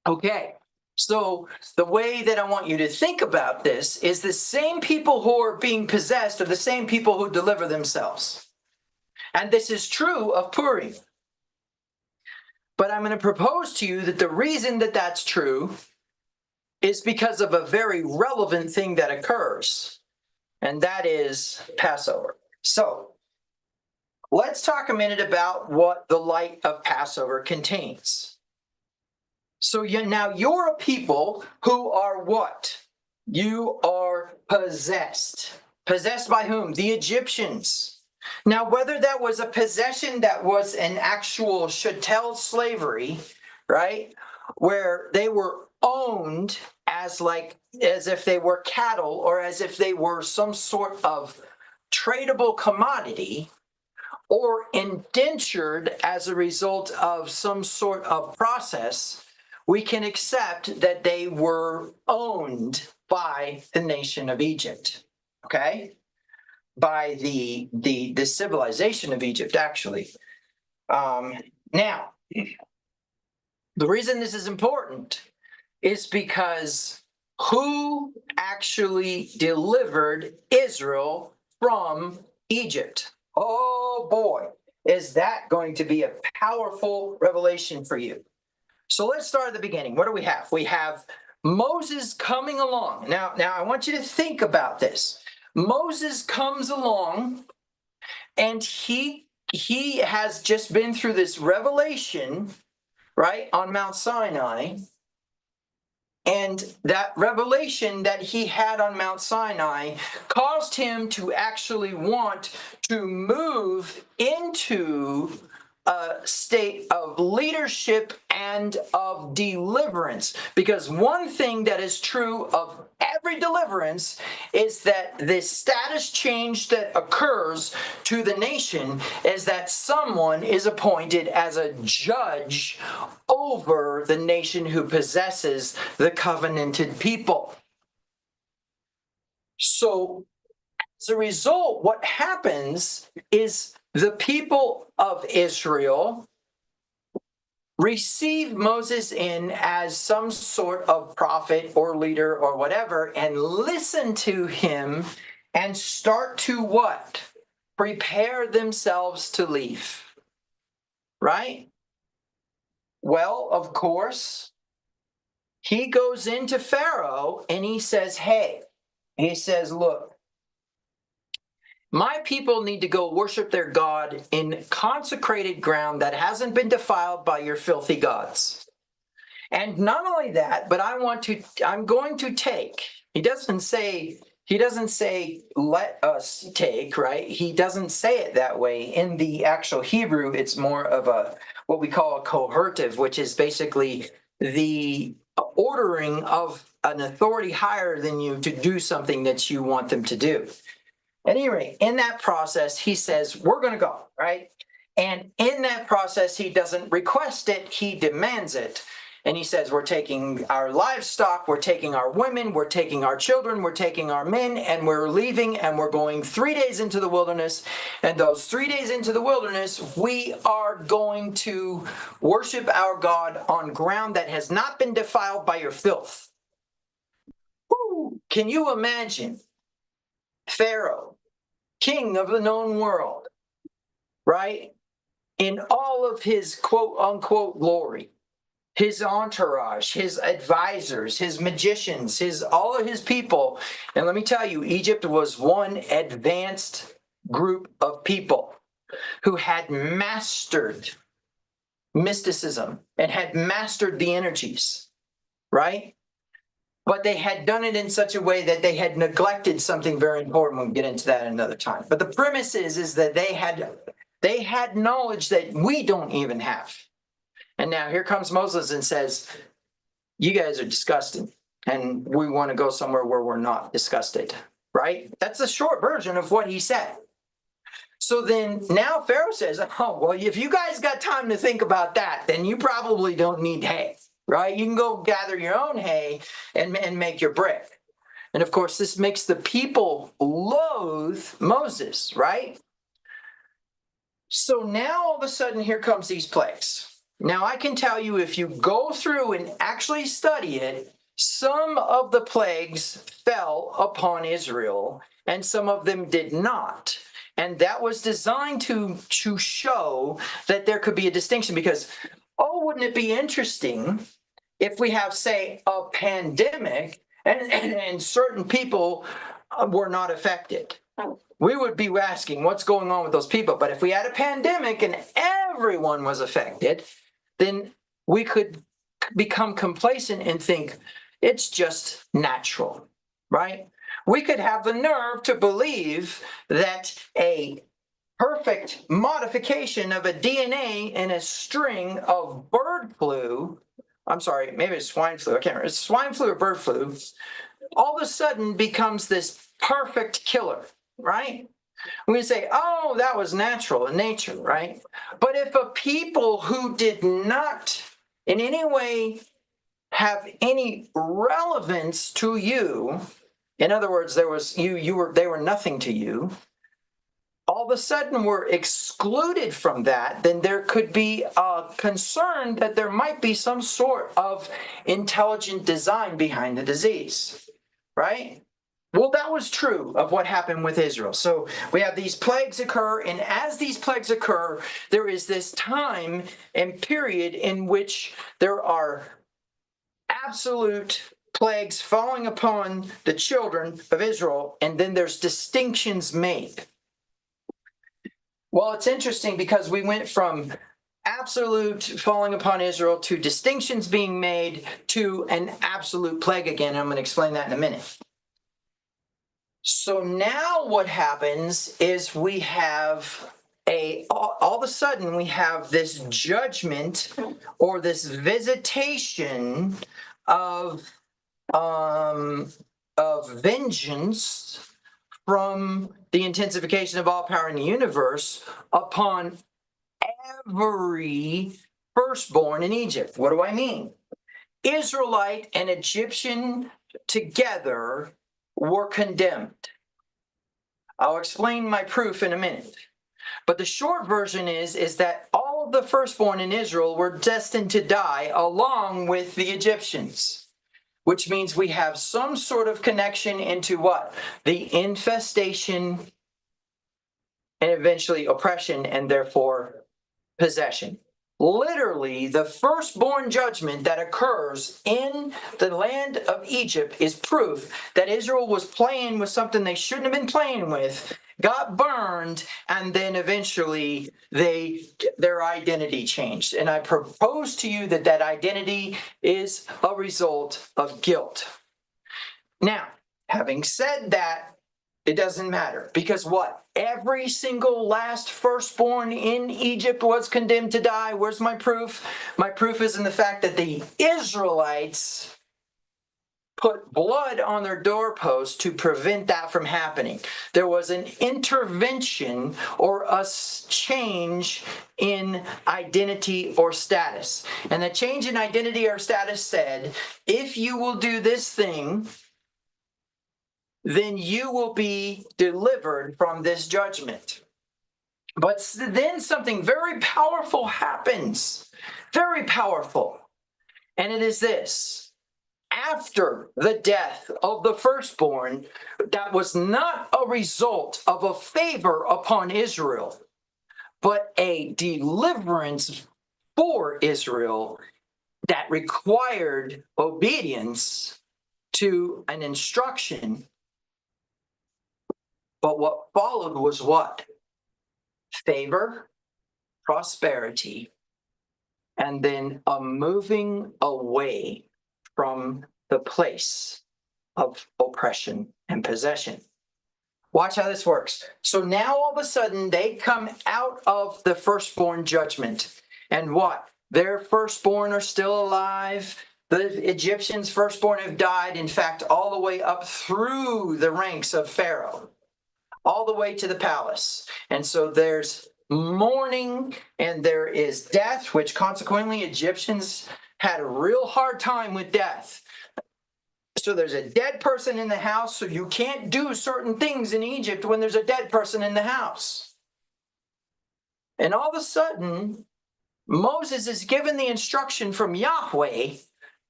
Okay. So the way that I want you to think about this is the same people who are being possessed are the same people who deliver themselves. And this is true of Purim. But I'm going to propose to you that the reason that that's true is because of a very relevant thing that occurs, and that is Passover. So let's talk a minute about what the light of Passover contains. So now you're a people who are what? You are possessed. Possessed by whom? The Egyptians. Now, whether that was a possession that was an actual chattel slavery, right, where they were owned as if they were cattle or as if they were some sort of tradable commodity, or indentured as a result of some sort of process, we can accept that they were owned by the nation of Egypt, okay? By the civilization of Egypt, actually. Now, the reason this is important is because who actually delivered Israel from Egypt? Oh boy, is that going to be a powerful revelation for you. So let's start at the beginning. What do we have? We have Moses coming along. Now I want you to think about this. Moses comes along, and he has just been through this revelation, right, on Mount Sinai. And that revelation that he had on Mount Sinai caused him to actually want to move into a state of leadership and of deliverance. Because one thing that is true of every deliverance is that the status change that occurs to the nation is that someone is appointed as a judge over the nation who possesses the covenanted people. So as a result, what happens is the people of Israel receive Moses in as some sort of prophet or leader or whatever, and listen to him and start to what? Prepare themselves to leave. Right? Well, of course, he goes into Pharaoh and he says, hey, he says, look, my people need to go worship their God in consecrated ground that hasn't been defiled by your filthy gods. And not only that, but I'm going to take, he doesn't say let us take, right? He doesn't say it that way. In the actual Hebrew, it's more of what we call a coercive, which is basically the ordering of an authority higher than you to do something that you want them to do. At any rate, in that process, he says, we're going to go, right? And in that process, he doesn't request it, he demands it. And he says, we're taking our livestock, we're taking our women, we're taking our children, we're taking our men, and we're leaving, and we're going 3 days into the wilderness. And those 3 days into the wilderness, we are going to worship our God on ground that has not been defiled by your filth. Woo! Can you imagine Pharaoh, king of the known world, right? In all of his quote unquote glory, his entourage, his advisors, his magicians, all of his people. And let me tell you, Egypt was one advanced group of people who had mastered mysticism and had mastered the energies, right? But they had done it in such a way that they had neglected something very important. We'll get into that another time. But the premise is that they had knowledge that we don't even have. And now here comes Moses and says, you guys are disgusting, and we want to go somewhere where we're not disgusted, right? That's the short version of what he said. So then now Pharaoh says, oh, well, if you guys got time to think about that, then you probably don't need hay. Right? You can go gather your own hay and make your brick. And of course, this makes the people loathe Moses, right? So now all of a sudden, here comes these plagues. Now I can tell you, if you go through and actually study it, some of the plagues fell upon Israel and some of them did not. And that was designed to show that there could be a distinction, because, oh, wouldn't it be interesting if we have, say, a pandemic and certain people were not affected? We would be asking what's going on with those people. But if we had a pandemic and everyone was affected, then we could become complacent and think it's just natural, right? We could have the nerve to believe that a perfect modification of a DNA in a string of bird flu, I'm sorry, maybe it's swine flu, I can't remember, it's swine flu or bird flu, all of a sudden becomes this perfect killer, right? We say, oh, that was natural in nature, right? But if a people who did not in any way have any relevance to you, in other words, they were nothing to you, all of a sudden were excluded from that, then there could be a concern that there might be some sort of intelligent design behind the disease, right? Well, that was true of what happened with Israel. So we have these plagues occur, and as these plagues occur, there is this time and period in which there are absolute plagues falling upon the children of Israel, and then there's distinctions made. Well, it's interesting because we went from absolute falling upon Israel to distinctions being made to an absolute plague again. I'm going to explain that in a minute. So now what happens is we have all of a sudden we have this judgment or this visitation of vengeance from the intensification of all power in the universe upon every firstborn in Egypt. What do I mean? Israelite and Egyptian together were condemned. I'll explain my proof in a minute. But the short version is that all of the firstborn in Israel were destined to die along with the Egyptians, which means we have some sort of connection into what? The infestation and eventually oppression and therefore possession. Literally, the firstborn judgment that occurs in the land of Egypt is proof that Israel was playing with something they shouldn't have been playing with, got burned, and then eventually their identity changed. And I propose to you that that identity is a result of guilt. Now, having said that, it doesn't matter because what? Every single last firstborn in Egypt was condemned to die. Where's my proof? My proof is in the fact that the Israelites put blood on their doorposts to prevent that from happening. There was an intervention or a change in identity or status. And the change in identity or status said, if you will do this thing, then you will be delivered from this judgment. But then something very powerful happens. Very powerful. And it is this. After the death of the firstborn, that was not a result of a favor upon Israel, but a deliverance for Israel that required obedience to an instruction. But what followed was what? Favor, prosperity, and then a moving away from the place of oppression and possession. Watch how this works. So now all of a sudden they come out of the firstborn judgment. And what? Their firstborn are still alive. The Egyptians' firstborn have died, in fact, all the way up through the ranks of Pharaoh, all the way to the palace. And so there's mourning and there is death, which consequently Egyptians had a real hard time with death. So there's a dead person in the house, so you can't do certain things in Egypt when there's a dead person in the house. And all of a sudden, Moses is given the instruction from Yahweh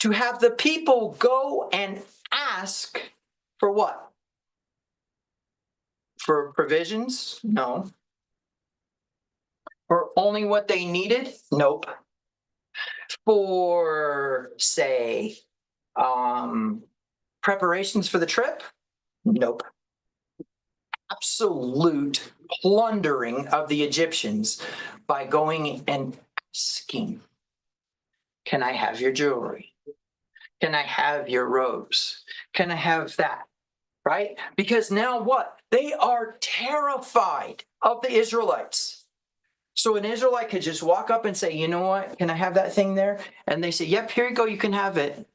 to have the people go and ask for what? For provisions? No. For only what they needed? Nope. For, say, preparations for the trip? Nope. Absolute plundering of the Egyptians by going and asking, can I have your jewelry? Can I have your robes? Can I have that? Right? Because now what? They are terrified of the Israelites. So an Israelite could just walk up and say, you know what? Can I have that thing there? And they say, yep, here you go. You can have it.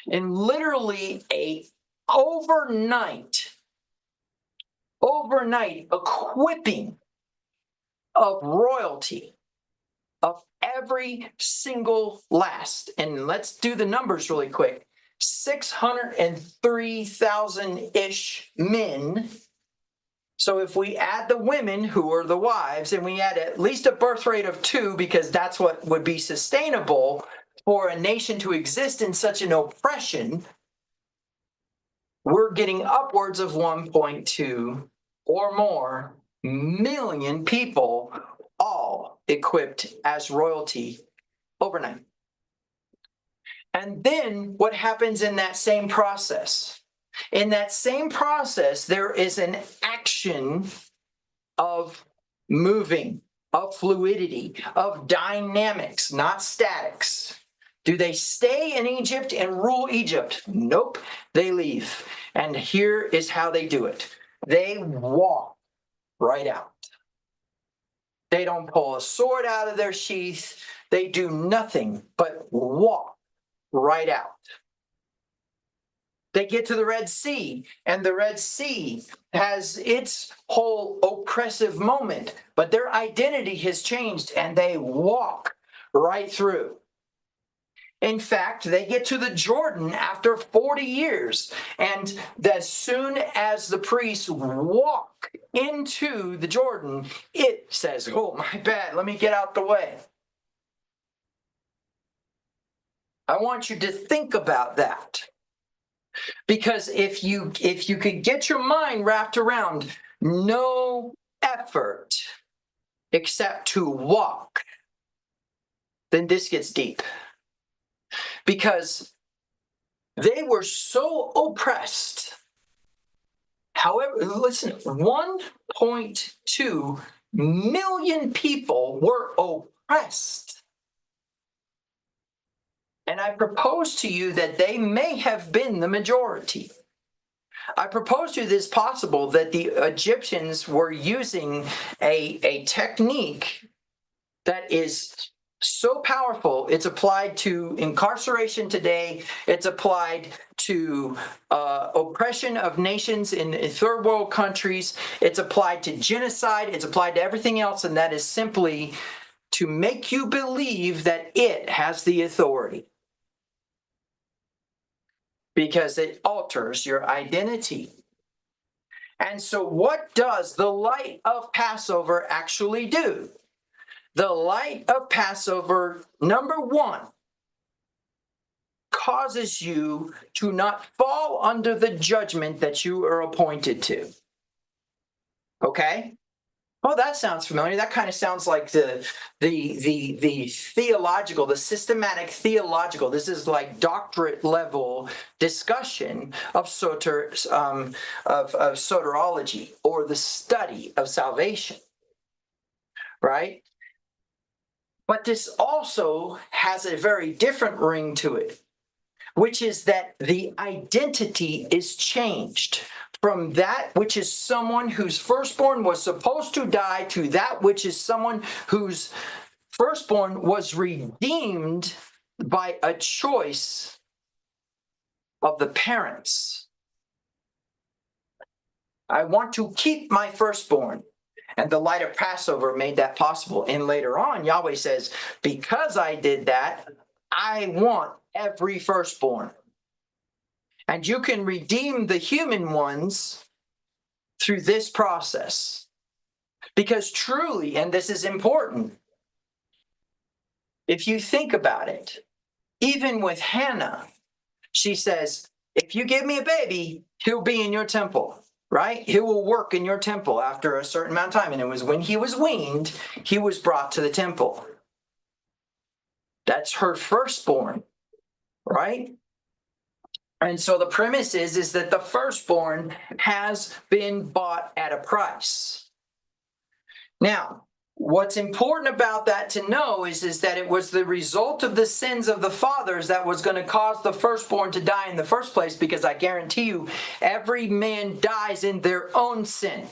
And literally overnight equipping of royalty, of every single last, and let's do the numbers really quick, 603,000-ish men. So if we add the women who are the wives, and we add at least a birth rate of 2, because that's what would be sustainable for a nation to exist in such an oppression, we're getting upwards of 1.2 or more million people, all equipped as royalty overnight. And then what happens in that same process? In that same process, there is an action of moving, of fluidity, of dynamics, not statics. Do they stay in Egypt and rule Egypt? Nope, they leave. And here is how they do it. They walk right out. They don't pull a sword out of their sheath. They do nothing but walk right out. They get to the Red Sea, and the Red Sea has its whole oppressive moment, but their identity has changed, and they walk right through. In fact, they get to the Jordan after 40 years, and as soon as the priests walk into the Jordan, it says, "Oh, my bad, let me get out the way." I want you to think about that. Because if you could get your mind wrapped around no effort except to walk, then this gets deep. Because they were so oppressed. However, listen, 1.2 million people were oppressed. And I propose to you that they may have been the majority. I propose to you that it's possible that the Egyptians were using a technique that is so powerful. It's applied to incarceration today. It's applied to oppression of nations in third world countries. It's applied to genocide. It's applied to everything else. And that is simply to make you believe that it has the authority, because it alters your identity. And so what does the light of Passover actually do? The light of Passover, number one, causes you to not fall under the judgment that you are appointed to. Okay? Oh, that sounds familiar. That kind of sounds like the theological, the systematic theological. This is like doctorate level discussion of soteriology, or the study of salvation, right? But this also has a very different ring to it, which is that the identity is changed from that which is someone whose firstborn was supposed to die to that which is someone whose firstborn was redeemed by a choice of the parents. I want to keep my firstborn. And the light of Passover made that possible. And later on, Yahweh says, because I did that, I want every firstborn. And you can redeem the human ones through this process. Because truly, and this is important, if you think about it, even with Hannah, she says, if you give me a baby, he'll be in your temple, right? He will work in your temple after a certain amount of time. And it was when he was weaned, he was brought to the temple. That's her firstborn, right? And so the premise is that the firstborn has been bought at a price. Now, what's important about that to know is that it was the result of the sins of the fathers that was going to cause the firstborn to die in the first place, because I guarantee you, every man dies in their own sin.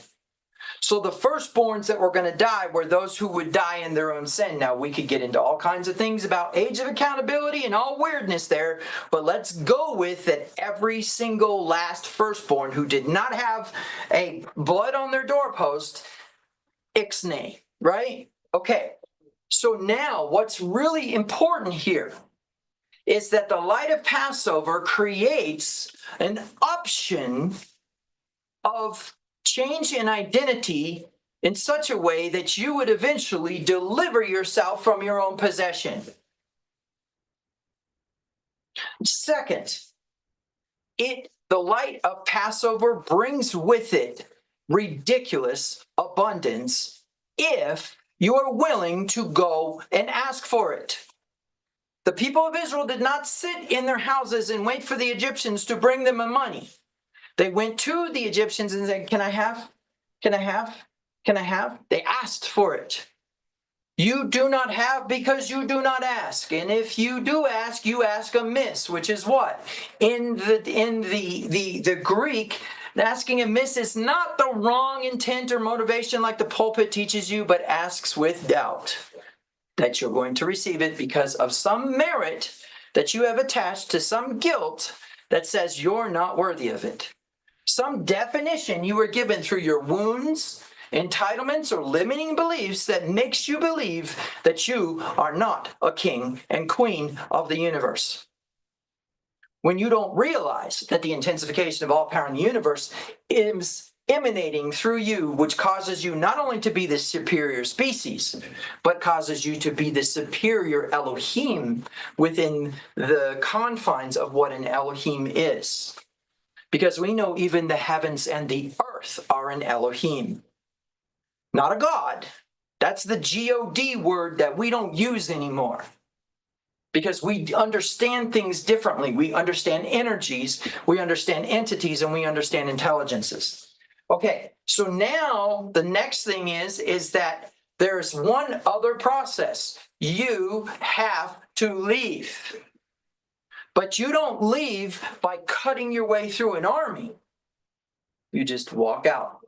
So the firstborns that were going to die were those who would die in their own sin. Now, we could get into all kinds of things about age of accountability and all weirdness there, but let's go with that every single last firstborn who did not have a blood on their doorpost, ixnay, right? Okay, So now what's really important here is that the light of Passover creates an option of change in identity in such a way that you would eventually deliver yourself from your own possession. Second, the light of Passover brings with it ridiculous abundance if you are willing to go and ask for it. The people of Israel did not sit in their houses and wait for the Egyptians to bring them money. They went to the Egyptians and said, "Can I have? Can I have? Can I have?" They asked for it. You do not have because you do not ask. And if you do ask, you ask amiss, which is what? In the Greek, asking amiss is not the wrong intent or motivation like the pulpit teaches you, but asks with doubt that you're going to receive it because of some merit that you have attached to some guilt that says you're not worthy of it. Some definition you were given through your wounds, entitlements, or limiting beliefs that makes you believe that you are not a king and queen of the universe. When you don't realize that the intensification of all power in the universe is emanating through you, which causes you not only to be the superior species, but causes you to be the superior Elohim within the confines of what an Elohim is. Because we know even the heavens and the earth are an Elohim, not a God. That's the God word that we don't use anymore. Because we understand things differently. We understand energies, we understand entities, and we understand intelligences. Okay, so now the next thing is that there's one other process. You have to leave. But you don't leave by cutting your way through an army. You just walk out.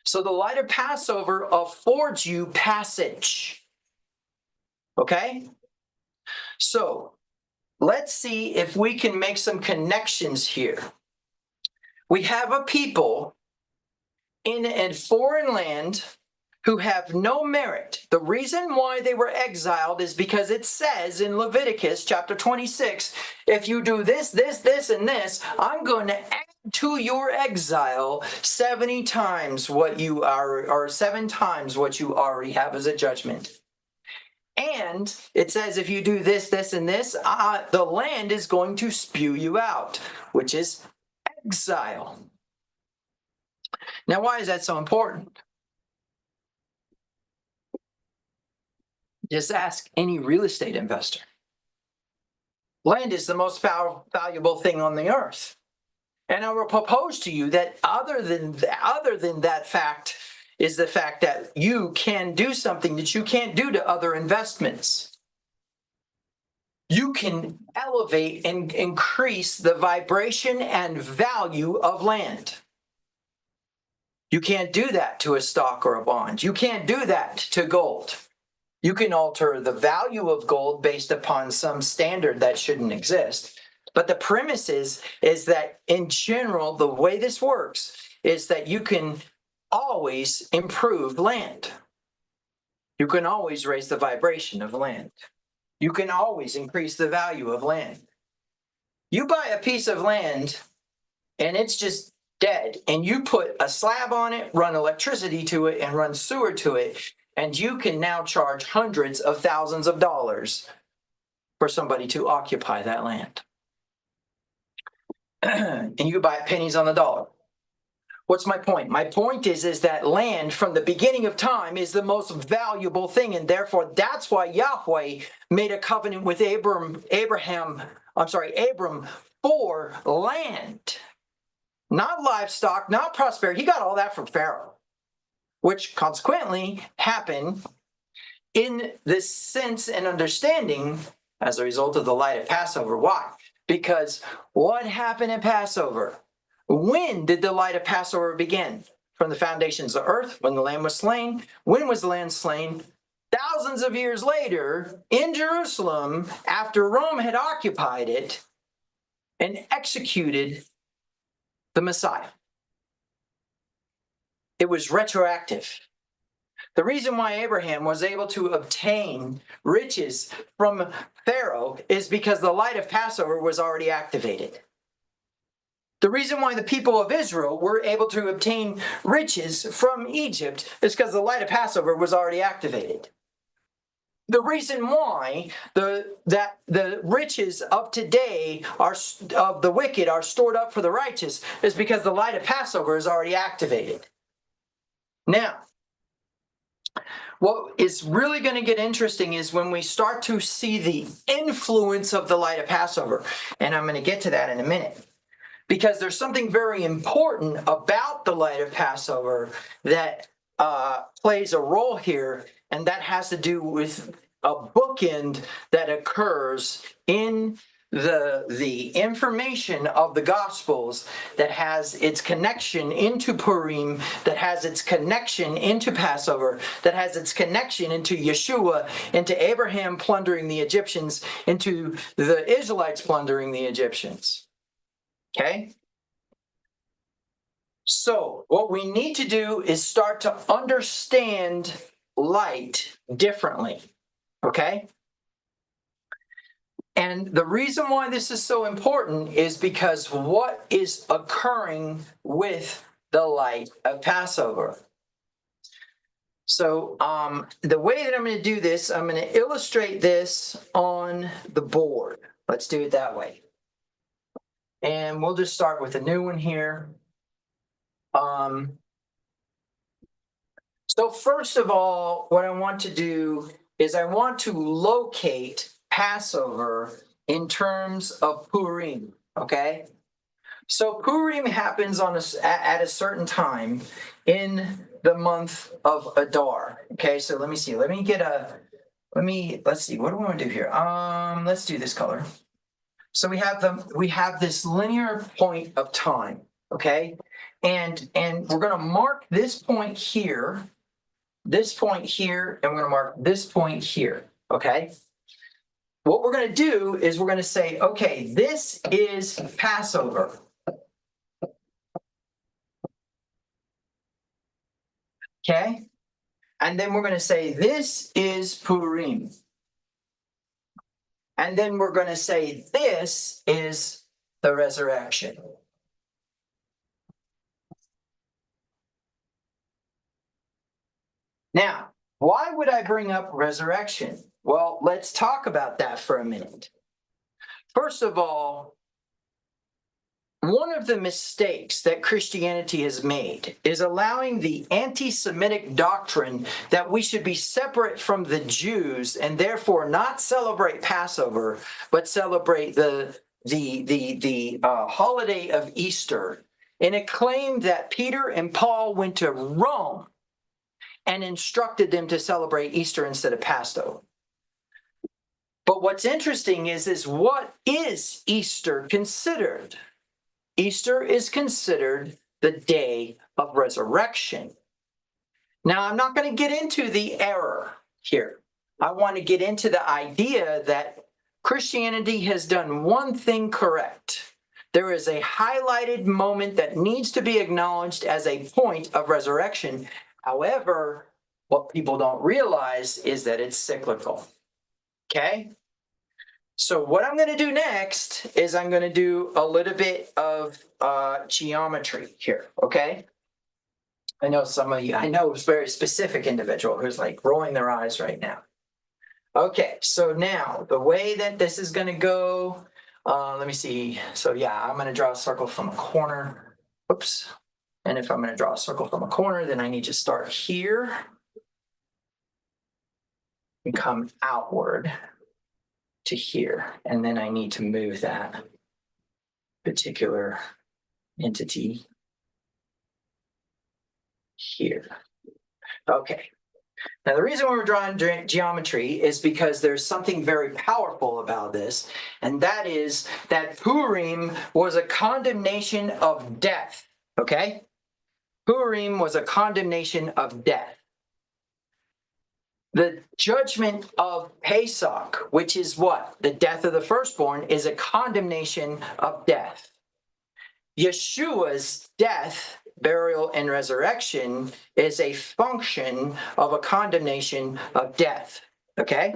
So the light of Passover affords you passage. Okay? So let's see if we can make some connections here. We have a people in a foreign land who have no merit. The reason why they were exiled is because it says in Leviticus chapter 26, if you do this, this, this, and this, I'm going to add to your exile 70 times what you are, or 7 times what you already have as a judgment. And it says if you do this, this, and this, the land is going to spew you out, which is exile. Now, why is that so important? Just ask any real estate investor. Land is the most valuable thing on the earth. And I will propose to you that other than that fact is the fact that you can do something that you can't do to other investments. You can elevate and increase the vibration and value of land. You can't do that to a stock or a bond. You can't do that to gold. You can alter the value of gold based upon some standard that shouldn't exist. But the premise is that in general, the way this works is that you can always improve land. You can always raise the vibration of land. You can always increase the value of land. You buy a piece of land and it's just dead, and you put a slab on it, run electricity to it, and run sewer to it, and you can now charge hundreds of thousands of dollars for somebody to occupy that land. And you buy it pennies on the dollar. What's my point? My point is that land from the beginning of time is the most valuable thing, and therefore that's why Yahweh made a covenant with Abram for land. Not livestock, not prosperity. He got all that from Pharaoh, which consequently happened in this sense and understanding as a result of the light of Passover. Why? Because what happened at Passover? When did the light of Passover begin? From the foundations of the earth, when the lamb was slain. When was the lamb slain? Thousands of years later, in Jerusalem, after Rome had occupied it and executed the Messiah. It was retroactive. The reason why Abraham was able to obtain riches from Pharaoh is because the light of Passover was already activated. The reason why the people of Israel were able to obtain riches from Egypt is because the light of Passover was already activated. The reason why the riches of today are of the wicked are stored up for the righteous is because the light of Passover is already activated. Now, what is really going to get interesting is when we start to see the influence of the light of Passover, and I'm going to get to that in a minute, because there's something very important about the light of Passover that plays a role here, and that has to do with a bookend that occurs in the information of the Gospels that has its connection into Purim, that has its connection into Passover, that has its connection into Yeshua, into Abraham plundering the Egyptians, into the Israelites plundering the Egyptians. Okay? So what we need to do is start to understand light differently. Okay? And the reason why this is so important is because what is occurring with the light of Passover. So the way that I'm going to do this, I'm going to illustrate this on the board. Let's do it that way. And we'll just start with a new one here. So first of all, what I want to do is I want to locate Passover in terms of Purim, okay? So Purim happens at a certain time in the month of Adar, okay? So let me see. Let's see. What do we want to do here? Let's do this color. So we have this linear point of time, okay? And we're going to mark this point here, and we're going to mark this point here, okay? What we're going to do is we're going to say, okay, this is Passover. Okay? And then we're going to say, this is Purim. And then we're going to say, this is the resurrection. Now, why would I bring up resurrection? Well, let's talk about that for a minute. First of all, one of the mistakes that Christianity has made is allowing the anti-Semitic doctrine that we should be separate from the Jews and therefore not celebrate Passover, but celebrate the holiday of Easter. And it claimed that Peter and Paul went to Rome and instructed them to celebrate Easter instead of Passover. But what's interesting is what is Easter considered? Easter is considered the day of resurrection. Now, I'm not going to get into the error here. I want to get into the idea that Christianity has done one thing correct. There is a highlighted moment that needs to be acknowledged as a point of resurrection. However, what people don't realize is that it's cyclical. Okay? So what I'm going to do next is I'm going to do a little bit of geometry here, okay? I know some of you, I know it's a very specific individual who's like rolling their eyes right now. Okay, so now the way that this is going to go, let me see. So yeah, I'm going to draw a circle from a corner. Oops. And if I'm going to draw a circle from a corner, then I need to start here and come outward to here, and then I need to move that particular entity here. Okay. Now, the reason we're drawing geometry is because there's something very powerful about this, and that is that Purim was a condemnation of death, okay? Purim was a condemnation of death. The judgment of Pesach, which is what? The death of the firstborn, is a condemnation of death. Yeshua's death burial, and resurrection is a function of a condemnation of death. Okay?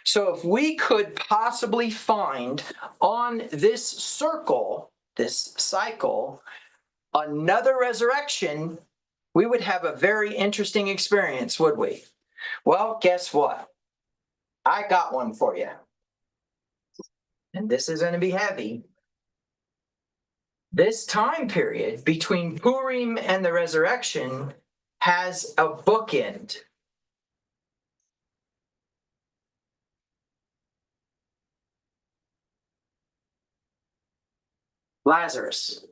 So if we could possibly find on this circle, this cycle, another resurrection, we would have a very interesting experience, would we? Well, guess what? I got one for you. And this is going to be heavy. This time period between Purim and the resurrection has a bookend. Lazarus.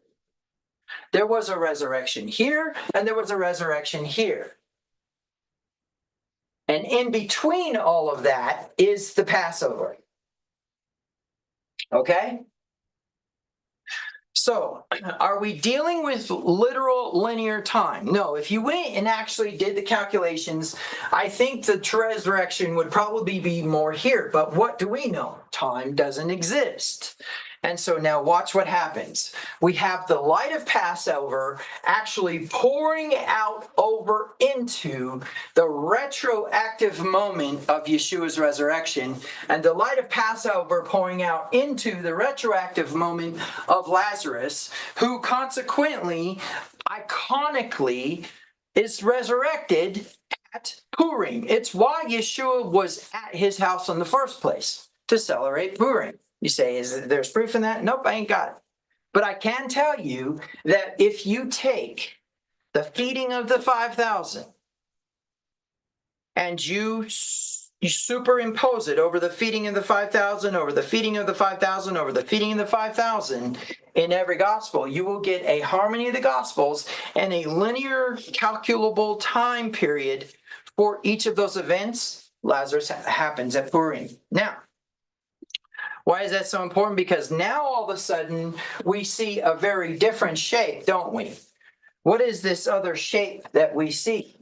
There was a resurrection here, and there was a resurrection here. And in between all of that is the Passover. Okay? So, are we dealing with literal linear time? No, if you went and actually did the calculations, I think the resurrection would probably be more here. But what do we know? Time doesn't exist. And so now watch what happens. We have the light of Passover actually pouring out over into the retroactive moment of Yeshua's resurrection, and the light of Passover pouring out into the retroactive moment of Lazarus, who consequently, iconically, is resurrected at Purim. It's why Yeshua was at his house in the first place, to celebrate Purim. You say, there's proof in that? Nope, I ain't got it. But I can tell you that if you take the feeding of the 5,000 and you superimpose it over the feeding of the 5,000, over the feeding of the 5,000, over the feeding of the 5,000 in every gospel, you will get a harmony of the gospels and a linear calculable time period for each of those events. Lazarus happens at Purim. Now, why is that so important? Because now all of a sudden we see a very different shape, don't we? What is this other shape that we see?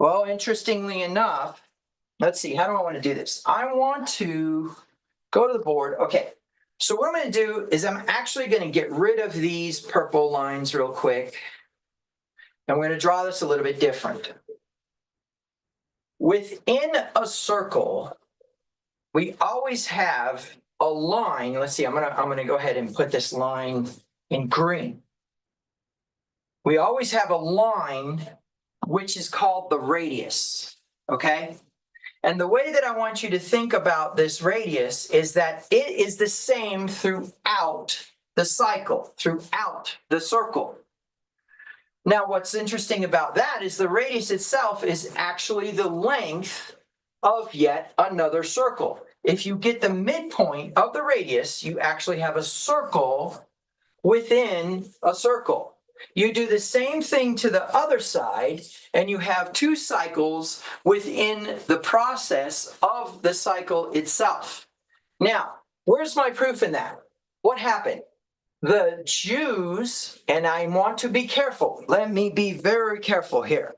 Well, interestingly enough, let's see, how do I want to do this? I want to go to the board. Okay, so what I'm going to do is I'm actually going to get rid of these purple lines real quick. And we're going to draw this a little bit different. Within a circle, we always have a line. Let's see, I'm gonna go ahead and put this line in green. We always have a line which is called the radius, okay? And the way that I want you to think about this radius is that it is the same throughout the cycle, throughout the circle. Now, what's interesting about that is the radius itself is actually the length of yet another circle. If you get the midpoint of the radius, you actually have a circle within a circle. You do the same thing to the other side, and you have two cycles within the process of the cycle itself. Now, where's my proof in that? What happened? The Jews, and I want to be careful. Let me be very careful here.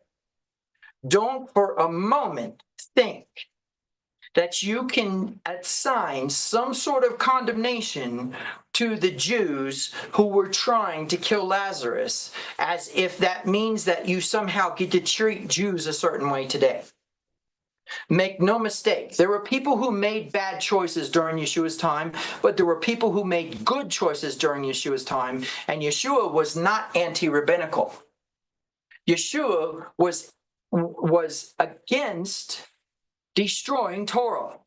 Don't for a moment think that you can assign some sort of condemnation to the Jews who were trying to kill Lazarus, as if that means that you somehow get to treat Jews a certain way today. Make no mistake, there were people who made bad choices during Yeshua's time, but there were people who made good choices during Yeshua's time, and Yeshua was not anti-rabbinical. Yeshua was against destroying Torah,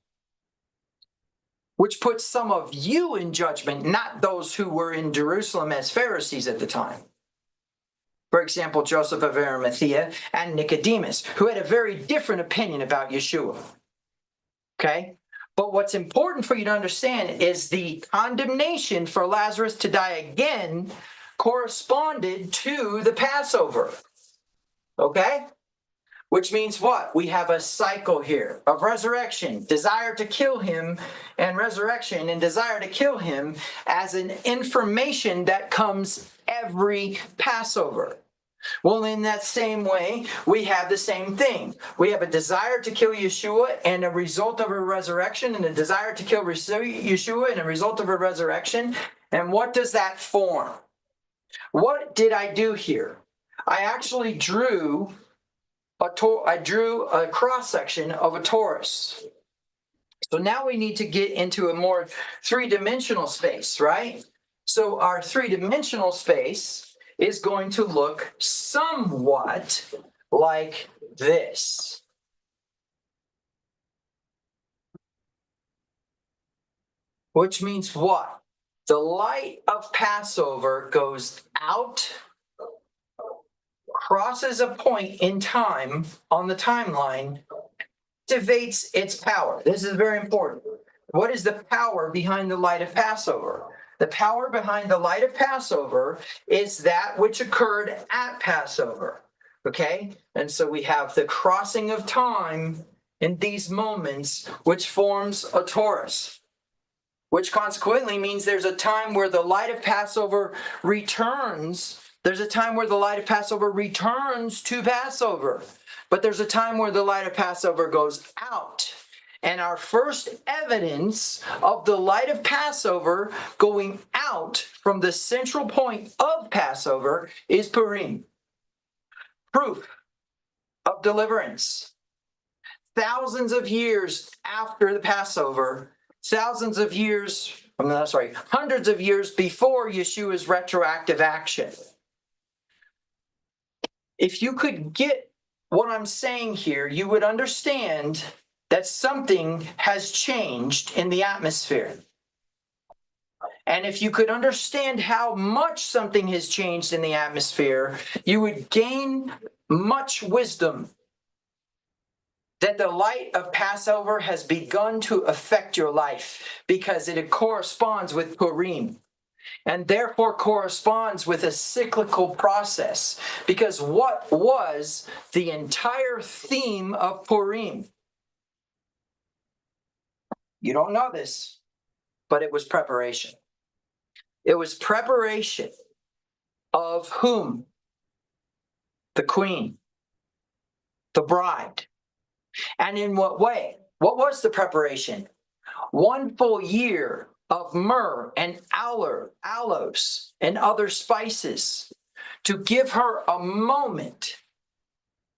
which puts some of you in judgment, not those who were in Jerusalem as Pharisees at the time. For example, Joseph of Arimathea and Nicodemus, who had a very different opinion about Yeshua. Okay? But what's important for you to understand is the condemnation for Lazarus to die again corresponded to the Passover. Okay? Which means what? We have a cycle here of resurrection, desire to kill him, and resurrection and desire to kill him as an information that comes every Passover. Well, in that same way, we have the same thing. We have a desire to kill Yeshua and a result of a resurrection, and a desire to kill Yeshua and a result of a resurrection. And what does that form? What did I do here? I actually drew a cross section of a torus. So now we need to get into a more three-dimensional space, right? So our three-dimensional space is going to look somewhat like this. Which means what? The light of Passover goes out, crosses a point in time on the timeline, activates its power. This is very important. What is the power behind the light of Passover? The power behind the light of Passover is that which occurred at Passover. Okay? And so we have the crossing of time in these moments, which forms a torus, which consequently means there's a time where the light of Passover returns. There's a time where the light of Passover returns to Passover. But there's a time where the light of Passover goes out. And our first evidence of the light of Passover going out from the central point of Passover is Purim. Proof of deliverance. Thousands of years after the Passover, hundreds of years before Yeshua's retroactive action. If you could get what I'm saying here, you would understand that something has changed in the atmosphere. And if you could understand how much something has changed in the atmosphere, you would gain much wisdom that the light of Passover has begun to affect your life because it corresponds with Purim. And therefore corresponds with a cyclical process. Because what was the entire theme of Purim? You don't know this, but it was preparation. It was preparation of whom? The queen, the bride. And in what way? What was the preparation? 1 full year of myrrh and aloes and other spices to give her a moment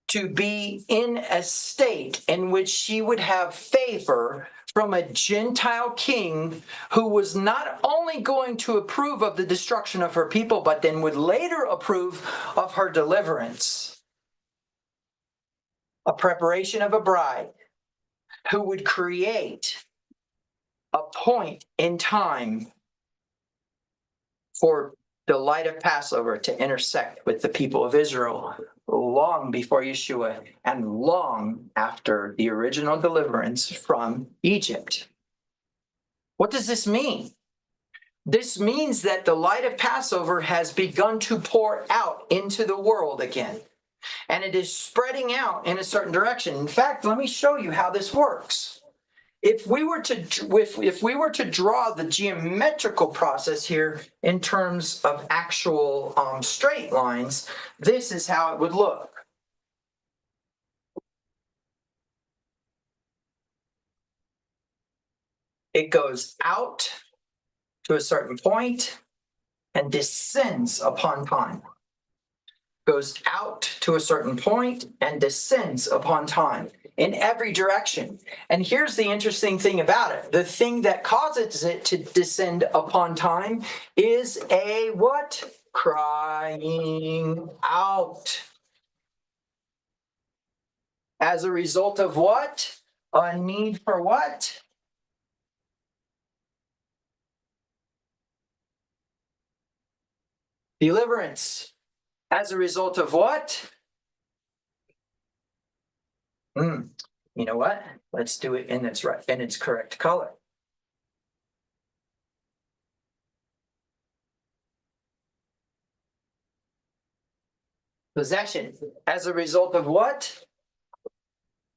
to be in a state in which she would have favor from a Gentile king who was not only going to approve of the destruction of her people, but then would later approve of her deliverance. A preparation of a bride who would create a point in time for the light of Passover to intersect with the people of Israel long before Yeshua and long after the original deliverance from Egypt. What does this mean? This means that the light of Passover has begun to pour out into the world again, and it is spreading out in a certain direction. In fact, let me show you how this works. If we were to draw the geometrical process here in terms of actual straight lines, this is how it would look. It goes out to a certain point and descends upon time. Goes out to a certain point and descends upon time in every direction. And here's the interesting thing about it. The thing that causes it to descend upon time is a what? Crying out. As a result of what? A need for what? Deliverance. As a result of what? You know what? Let's do it in its correct color. Possession. As a result of what?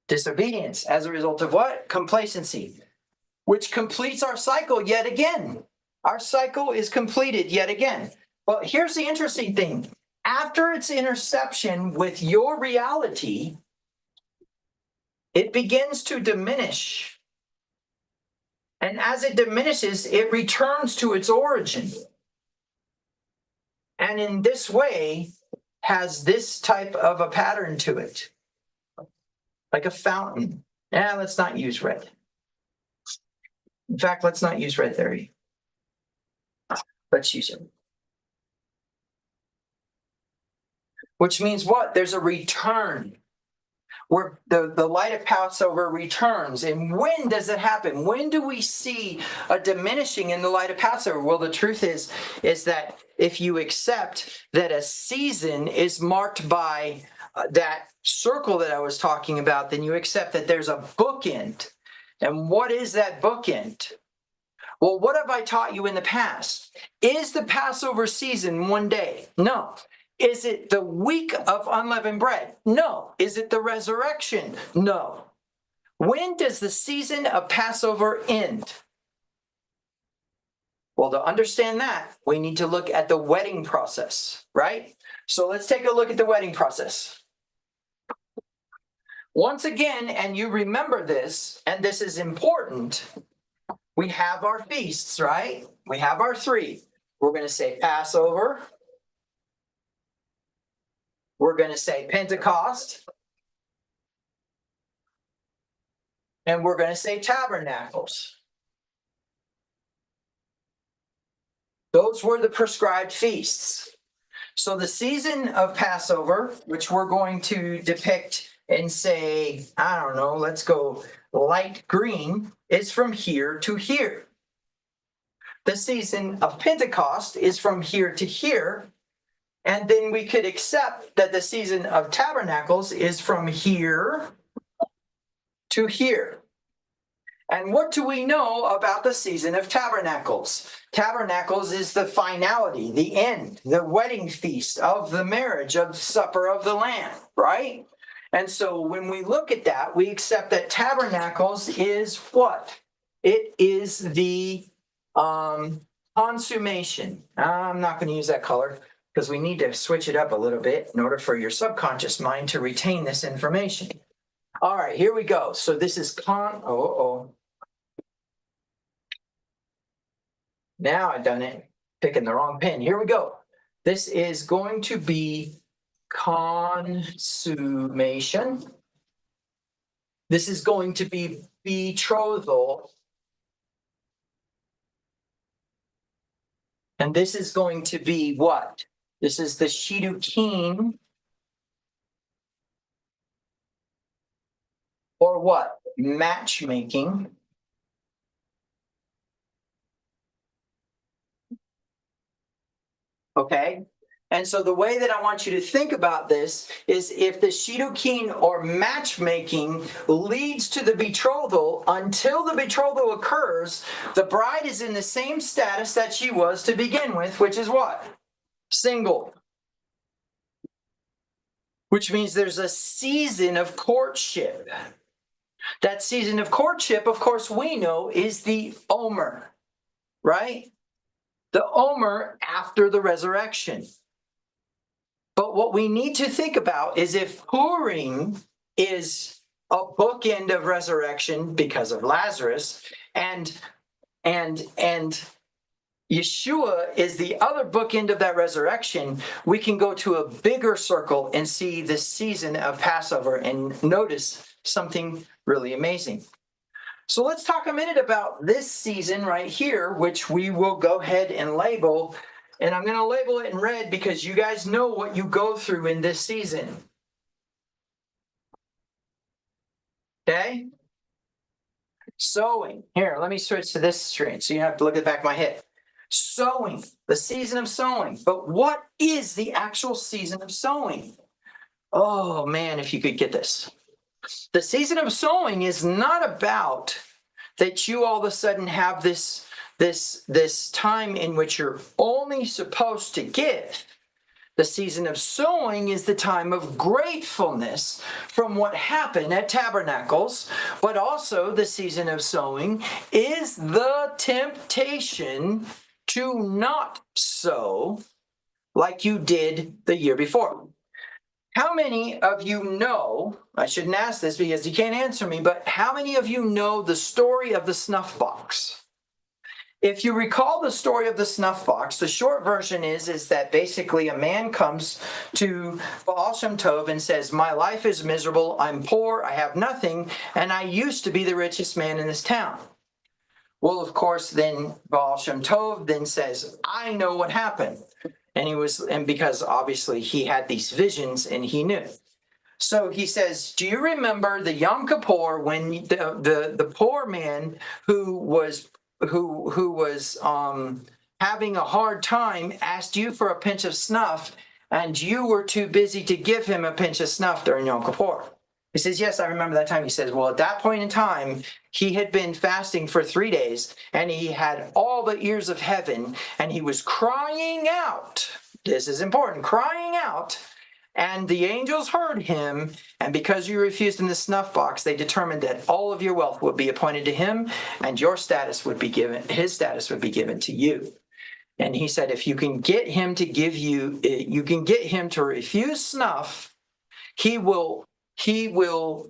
Disobedience. As a result of what? Complacency. Which completes our cycle yet again. Our cycle is completed yet again. But here's the interesting thing. After its interception with your reality, it begins to diminish. And as it diminishes, it returns to its origin. And in this way, has this type of a pattern to it, like a fountain. Yeah, let's not use red. In fact, let's not use red there. Let's use it. Which means what? There's a return where the light of Passover returns. And when does it happen? When do we see a diminishing in the light of Passover? Well, the truth is that if you accept that a season is marked by that circle that I was talking about, then you accept that there's a bookend. And what is that bookend? Well, what have I taught you in the past? Is the Passover season one day? No. Is it the week of unleavened bread? No. Is it the resurrection? No. When does the season of Passover end? Well, to understand that, we need to look at the wedding process, right? So let's take a look at the wedding process. Once again, and you remember this, and this is important, we have our feasts, right? We have our three. We're going to say Passover. We're going to say Pentecost. And we're going to say Tabernacles. Those were the prescribed feasts. So the season of Passover, which we're going to depict and say, I don't know, let's go light green, is from here to here. The season of Pentecost is from here to here. And then we could accept that the season of Tabernacles is from here to here. And what do we know about the season of Tabernacles? Tabernacles is the finality, the end, the wedding feast of the marriage, of the supper of the Lamb, right? And so when we look at that, we accept that Tabernacles is what? It is the consummation. I'm not going to use that color, because we need to switch it up a little bit in order for your subconscious mind to retain this information. All right, here we go. So this is Now I've done it, picking the wrong pen. Here we go. This is going to be consummation. This is going to be betrothal. And this is going to be what? This is the Shidduchin, or what? Matchmaking. Okay? And so the way that I want you to think about this is, if the Shidduchin or matchmaking leads to the betrothal, until the betrothal occurs, the bride is in the same status that she was to begin with, which is what? Single. Which means there's a season of courtship. That season of courtship, of course, we know is the Omer, right? The Omer after the resurrection. But what we need to think about is, if Purim is a bookend of resurrection because of Lazarus, and Yeshua is the other bookend of that resurrection, we can go to a bigger circle and see this season of Passover and notice something really amazing. So let's talk a minute about this season right here, which we will go ahead and label. And I'm going to label it in red because you guys know what you go through in this season. Okay? Sowing. Here, let me switch to this screen so you have to look at the back of my head. Sowing, the season of sowing. But what is the actual season of sowing? Oh man, if you could get this. The season of sowing is not about that you all of a sudden have this time in which you're only supposed to give. The season of sowing is the time of gratefulness from what happened at Tabernacles, but also the season of sowing is the temptation to not sow like you did the year before. How many of you know, I shouldn't ask this because you can't answer me, but how many of you know the story of the snuff box? If you recall the story of the snuff box, the short version is that basically a man comes to Baal Shem Tov and says, my life is miserable, I'm poor, I have nothing, and I used to be the richest man in this town. Well, of course, then Baal Shem Tov then says, I know what happened. And because obviously he had these visions and he knew. So he says, do you remember the Yom Kippur when the poor man who was having a hard time asked you for a pinch of snuff, and you were too busy to give him a pinch of snuff during Yom Kippur? He says, yes, I remember that time. He says, well, at that point in time, he had been fasting for 3 days, and he had all the ears of heaven, and he was crying out. This is important, crying out. And the angels heard him, and because you refused in the snuff box, they determined that all of your wealth would be appointed to him, and your status would be given, his status would be given to you. And he said, if you can get him to give you, you can get him to refuse snuff, he will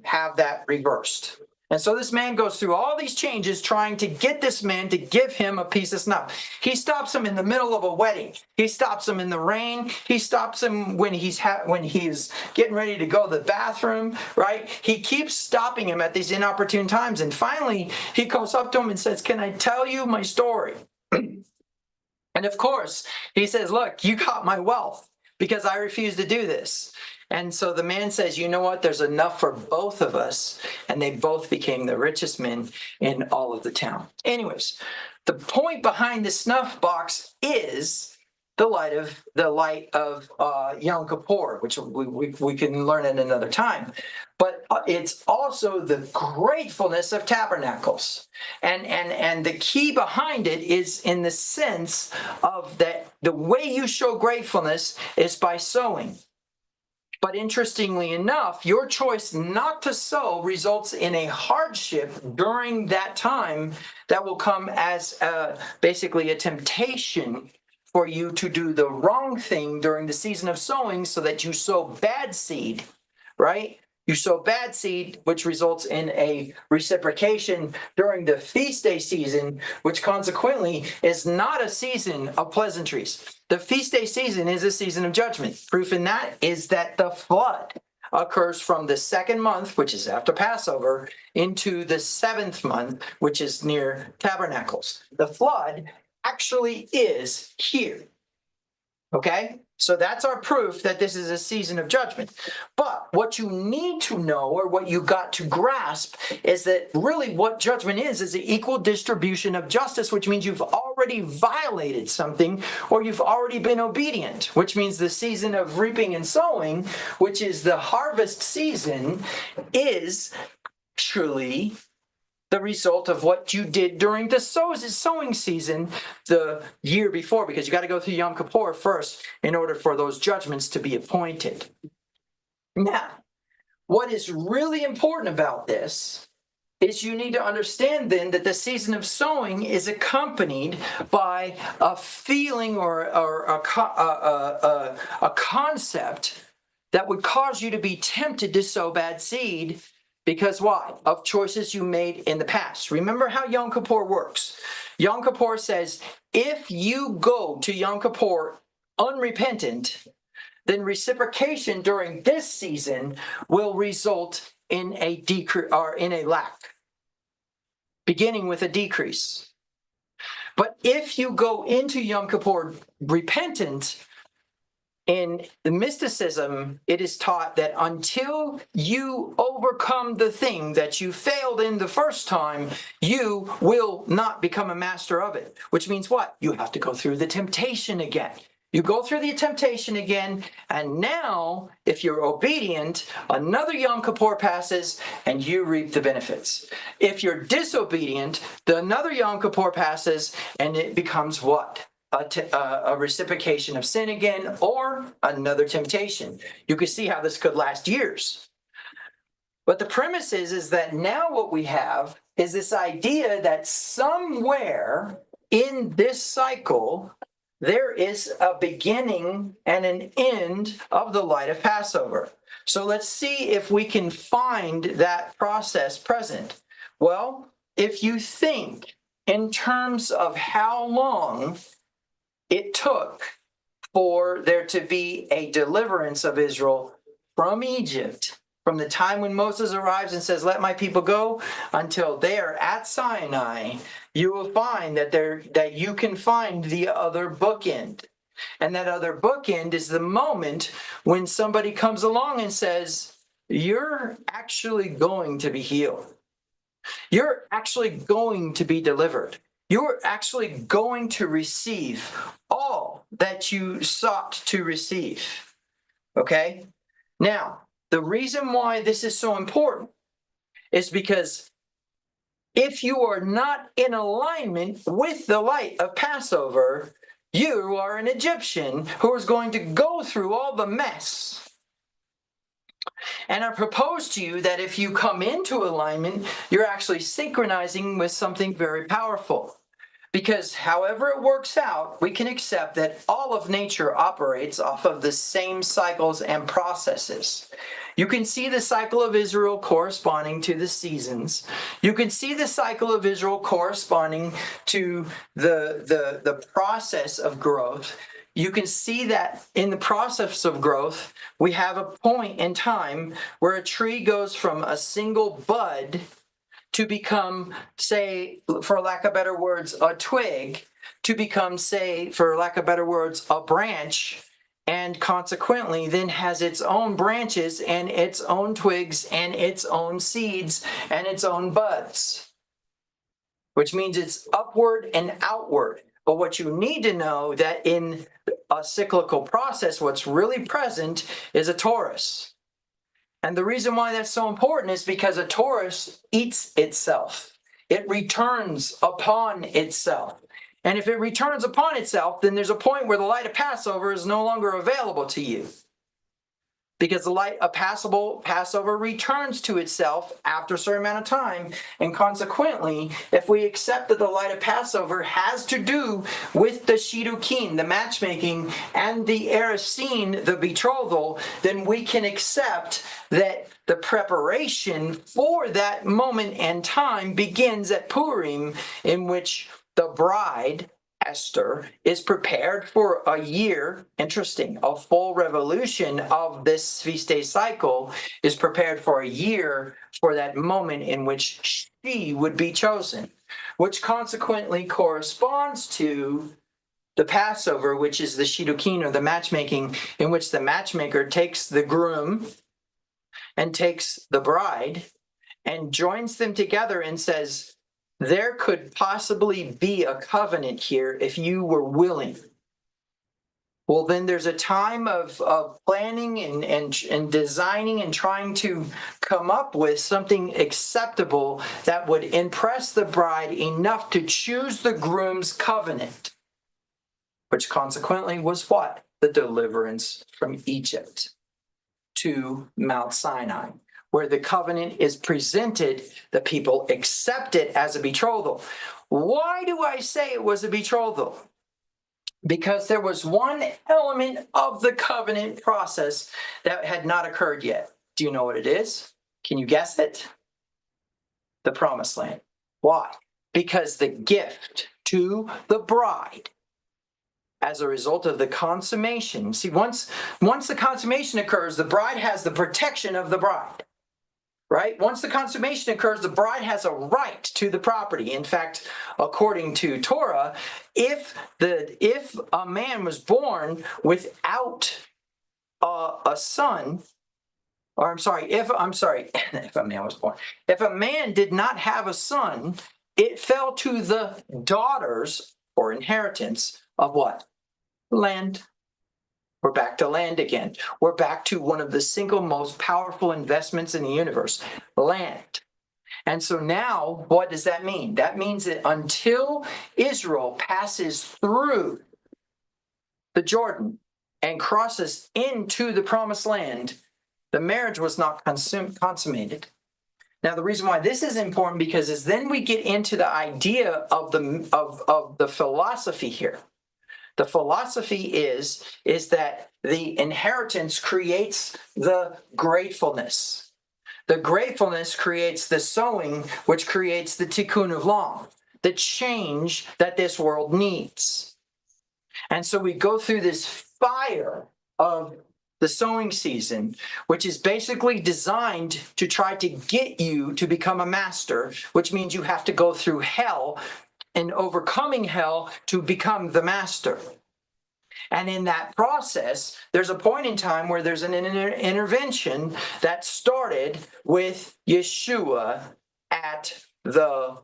have that reversed. And so this man goes through all these changes trying to get this man to give him a piece of snuff. He stops him in the middle of a wedding. He stops him in the rain. He stops him when he's getting ready to go to the bathroom, right? He keeps stopping him at these inopportune times. And finally, he goes up to him and says, can I tell you my story? And of course, he says, look, you got my wealth because I refuse to do this. And so the man says, you know what, there's enough for both of us. And they both became the richest men in all of the town. Anyways, the point behind the snuff box is the light of Yom Kippur, which we can learn at another time. But it's also the gratefulness of tabernacles. And the key behind it is in the sense of that the way you show gratefulness is by sowing. But interestingly enough, your choice not to sow results in a hardship during that time that will come as basically a temptation for you to do the wrong thing during the season of sowing so that you sow bad seed, right? You sow bad seed, which results in a reciprocation during the feast day season, which consequently is not a season of pleasantries. The feast day season is a season of judgment. Proof in that is that the flood occurs from the second month, which is after Passover, into the 7th month, which is near Tabernacles. The flood actually is here. Okay? So that's our proof that this is a season of judgment. But what you need to know, or what you got to grasp, is that really what judgment is the equal distribution of justice, which means you've already violated something, or you've already been obedient, which means the season of reaping and sowing, which is the harvest season, is truly the result of what you did during the sowing season the year before, because you got to go through Yom Kippur first in order for those judgments to be appointed. Now, what is really important about this is you need to understand then that the season of sowing is accompanied by a feeling or a concept that would cause you to be tempted to sow bad seed. Because why? Of choices you made in the past. Remember how Yom Kippur works. Yom Kippur says, if you go to Yom Kippur unrepentant, then reciprocation during this season will result in a decrease or in a lack, beginning with a decrease. But if you go into Yom Kippur repentant, in the mysticism, it is taught that until you overcome the thing that you failed in the first time, you will not become a master of it. Which means what? You have to go through the temptation again. You go through the temptation again, and now, if you're obedient, another Yom Kippur passes, and you reap the benefits. If you're disobedient, another Yom Kippur passes, and it becomes what? A reciprocation of sin again, or another temptation. You can see how this could last years. But the premise is that now what we have is this idea that somewhere in this cycle, there is a beginning and an end of the light of Passover. So let's see if we can find that process present. Well, if you think in terms of how long it took for there to be a deliverance of Israel from Egypt, from the time when Moses arrives and says, "Let my people go," until they are at Sinai, you will find that you can find the other bookend. And that other bookend is the moment when somebody comes along and says, "You're actually going to be healed. You're actually going to be delivered. You're actually going to receive all that you sought to receive." Okay? Now, the reason why this is so important is because if you are not in alignment with the light of Passover, you are an Egyptian who is going to go through all the mess. And I propose to you that if you come into alignment, you're actually synchronizing with something very powerful. Because however it works out, we can accept that all of nature operates off of the same cycles and processes. You can see the cycle of Israel corresponding to the seasons. You can see the cycle of Israel corresponding to the process of growth. You can see that in the process of growth, we have a point in time where a tree goes from a single bud to become, say, for lack of better words, a twig, to become, say, for lack of better words, a branch, and consequently then has its own branches and its own twigs and its own seeds and its own buds, which means it's upward and outward. But what you need to know that in a cyclical process, what's really present is a torus. And the reason why that's so important is because a torus eats itself. It returns upon itself. And if it returns upon itself, then there's a point where the light of Passover is no longer available to you. Because the light of Passover returns to itself after a certain amount of time. And consequently, if we accept that the light of Passover has to do with the Shidduchin, the matchmaking, and the Eresin, the betrothal, then we can accept that the preparation for that moment and time begins at Purim, in which the bride, Esther, is prepared for a year. Interesting. A full revolution of this feast day cycle is prepared for a year for that moment in which she would be chosen, which consequently corresponds to the Passover, which is the Shidduchin, or the matchmaking, in which the matchmaker takes the groom and takes the bride and joins them together and says, there could possibly be a covenant here if you were willing. Well, then there's a time of planning and designing and trying to come up with something acceptable that would impress the bride enough to choose the groom's covenant, which consequently was what? The deliverance from Egypt to Mount Sinai, where the covenant is presented, the people accept it as a betrothal. Why do I say it was a betrothal? Because there was one element of the covenant process that had not occurred yet. Do you know what it is? Can you guess it? The promised land. Why? Because the gift to the bride, as a result of the consummation. See, once the consummation occurs, the bride has the protection of the bride. Right? Once the consummation occurs, the bride has a right to the property. In fact, according to Torah, if a man was born without a son, or if a man was born, if a man did not have a son, it fell to the daughters for inheritance of what? Land. We're back to land again. We're back to one of the single most powerful investments in the universe, land. And so now, what does that mean? That means that until Israel passes through the Jordan and crosses into the promised land, the marriage was not consummated. Now, the reason why this is important because is then we get into the idea of the philosophy here. The philosophy is that the inheritance creates the gratefulness. The gratefulness creates the sowing, which creates the tikkun of law. the change that this world needs. And so we go through this fire of the sowing season, which is basically designed to try to get you to become a master, which means you have to go through hell and overcoming hell to become the master. And in that process, there's a point in time where there's an intervention that started with Yeshua at the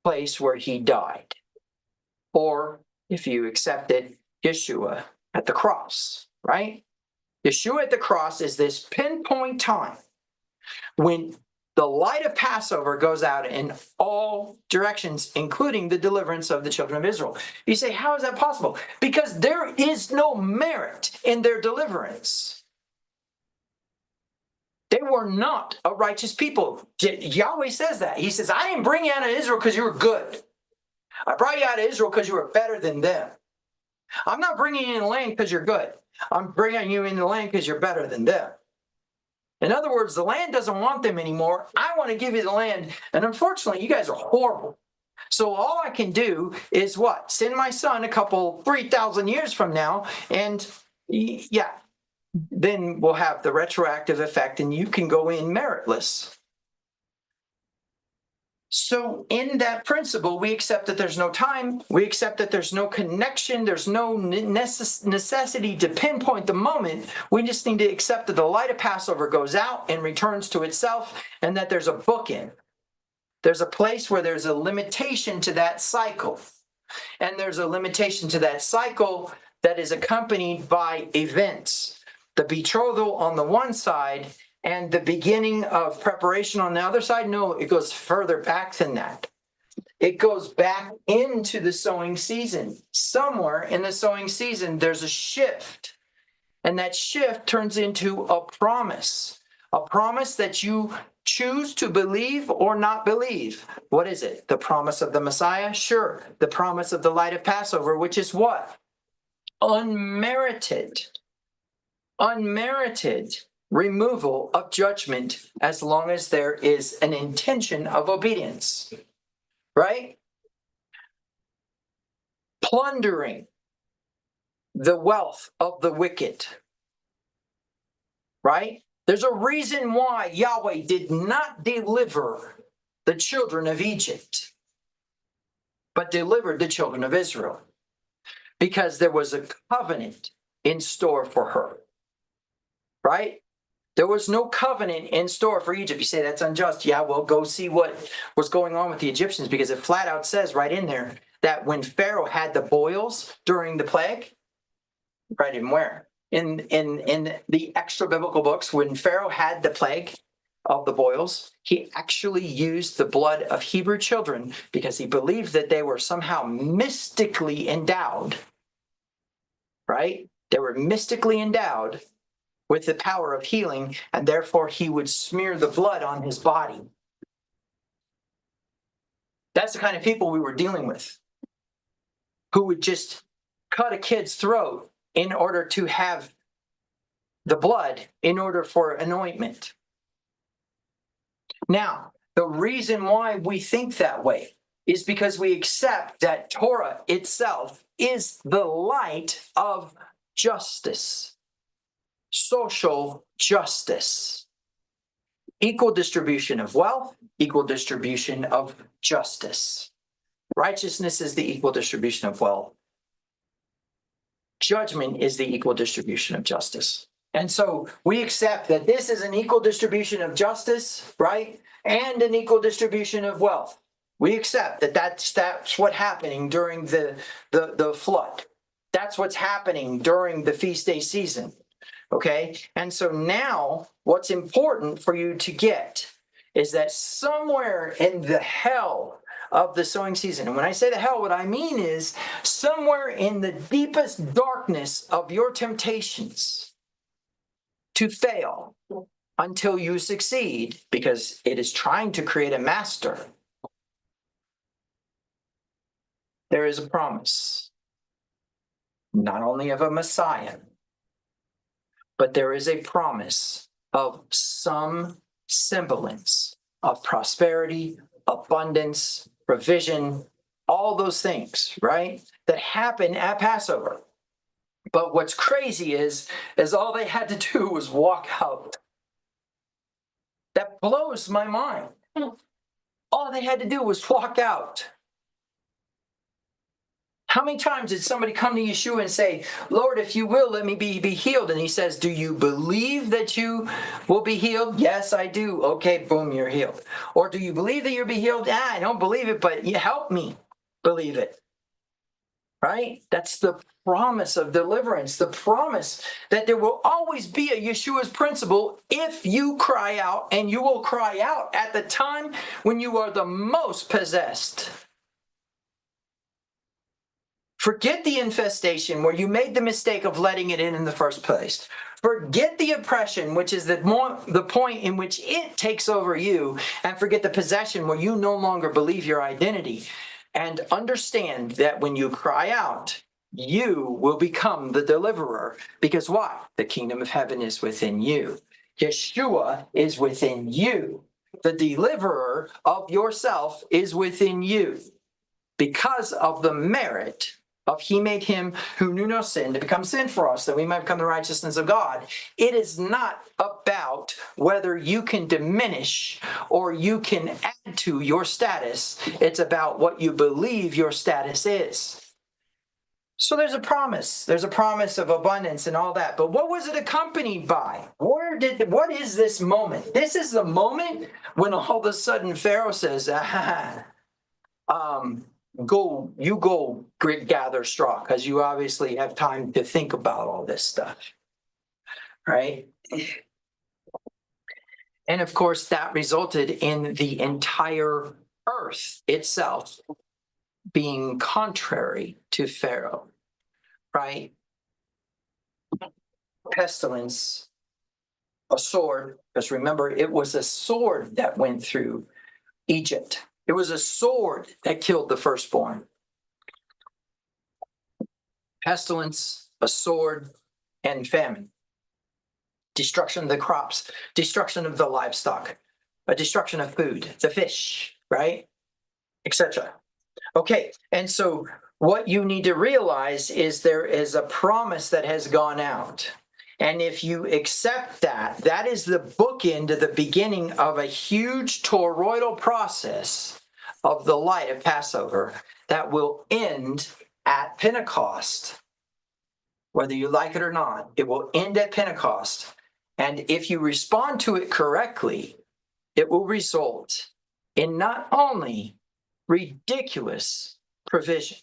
place where he died. Or, if you accept it, Yeshua at the cross, right? Yeshua at the cross is this pinpoint time when the light of Passover goes out in all directions, including the deliverance of the children of Israel. You say, how is that possible? Because there is no merit in their deliverance. They were not a righteous people. Yahweh says that. He says, I didn't bring you out of Israel because you were good. I brought you out of Israel because you were better than them. I'm not bringing you in the land because you're good. I'm bringing you in the land because you're better than them. In other words, the land doesn't want them anymore. I want to give you the land. And unfortunately, you guys are horrible. So all I can do is what? Send my son a couple 3,000 years from now. And yeah, then we'll have the retroactive effect and you can go in meritless. So in that principle, we accept that there's no time. We accept that there's no connection. There's no necessity to pinpoint the moment. We just need to accept that the light of Passover goes out and returns to itself, and that there's a bookend. There's a place where there's a limitation to that cycle. And there's a limitation to that cycle that is accompanied by events. The betrothal on the one side and the beginning of preparation on the other side. No, it goes further back than that. It goes back into the sowing season. Somewhere in the sowing season, there's a shift. And that shift turns into a promise that you choose to believe or not believe. What is it? The promise of the Messiah? Sure. The promise of the light of Passover, which is what? Unmerited removal of judgment as long as there is an intention of obedience, right? Plundering the wealth of the wicked, right? There's a reason why Yahweh did not deliver the children of Egypt, but delivered the children of Israel, because there was a covenant in store for her, right? There was no covenant in store for Egypt. You say that's unjust. Yeah, well, go see what was going on with the Egyptians, because it flat out says right in there that when Pharaoh had the boils during the plague, right in where? In the extra biblical books, when Pharaoh had the plague of the boils, he actually used the blood of Hebrew children because he believed that they were somehow mystically endowed, right? They were mystically endowed with the power of healing, and therefore he would smear the blood on his body. That's the kind of people we were dealing with, who would just cut a kid's throat in order to have the blood in order for an ointment. Now, the reason why we think that way is because we accept that Torah itself is the light of justice. Social justice, equal distribution of wealth, equal distribution of justice. Righteousness is the equal distribution of wealth. Judgment is the equal distribution of justice. And so we accept that this is an equal distribution of justice, right? And an equal distribution of wealth. We accept that that's what's happening during the flood. That's what's happening during the feast day season. Okay, and so now what's important for you to get is that somewhere in the hell of the sowing season, and when I say the hell, what I mean is somewhere in the deepest darkness of your temptations to fail until you succeed, because it is trying to create a master, there is a promise, not only of a Messiah, but there is a promise of some semblance of prosperity, abundance, provision, all those things, right? That happen at Passover. But what's crazy is all they had to do was walk out. That blows my mind. All they had to do was walk out. How many times did somebody come to Yeshua and say, Lord, if you will, let me be healed? And he says, do you believe that you will be healed? Yes, I do. Okay, boom, you're healed. Or do you believe that you'll be healed? Yeah, I don't believe it, but you help me believe it. Right? That's the promise of deliverance, the promise that there will always be a Yeshua's principle if you cry out, and you will cry out at the time when you are the most possessed. Forget the infestation where you made the mistake of letting it in the first place. Forget the oppression, which is the point in which it takes over you, and forget the possession where you no longer believe your identity. And understand that when you cry out, you will become the deliverer. Because why? The kingdom of heaven is within you. Yeshua is within you. The deliverer of yourself is within you. Because of the merit of he made him who knew no sin to become sin for us, that we might become the righteousness of God. It is not about whether you can diminish or you can add to your status. It's about what you believe your status is. So there's a promise. There's a promise of abundance and all that. But what was it accompanied by? What is this moment? This is the moment when all of a sudden Pharaoh says, go gather straw, because you obviously have time to think about all this stuff, right? And of course, that resulted in the entire earth itself being contrary to Pharaoh, right? Pestilence, a sword, because remember, it was a sword that went through Egypt. It was a sword that killed the firstborn. Pestilence, a sword, and famine. Destruction of the crops, destruction of the livestock, a destruction of food, the fish, right? Etc. Okay, and so what you need to realize is there is a promise that has gone out. And if you accept that, that is the bookend to the beginning of a huge toroidal process of the light of Passover that will end at Pentecost. Whether you like it or not, it will end at Pentecost. And if you respond to it correctly, it will result in not only ridiculous provision,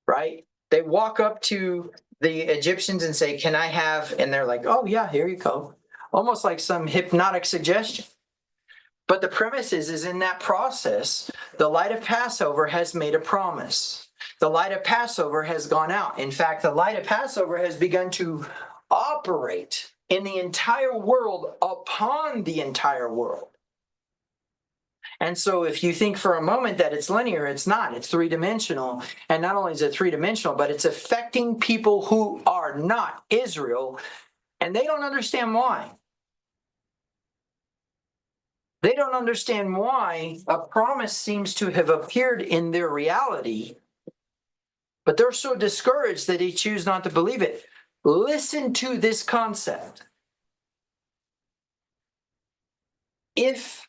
right? They walk up to the Egyptians and say, can I have, and they're like, oh yeah, here you go. Almost like some hypnotic suggestion. But the premise is in that process, the light of Passover has made a promise. The light of Passover has gone out. In fact, the light of Passover has begun to operate in the entire world upon the entire world. And so if you think for a moment that it's linear, it's not. It's three-dimensional. And not only is it three-dimensional, but it's affecting people who are not Israel, and they don't understand why. They don't understand why a promise seems to have appeared in their reality, but they're so discouraged that they choose not to believe it. Listen to this concept. If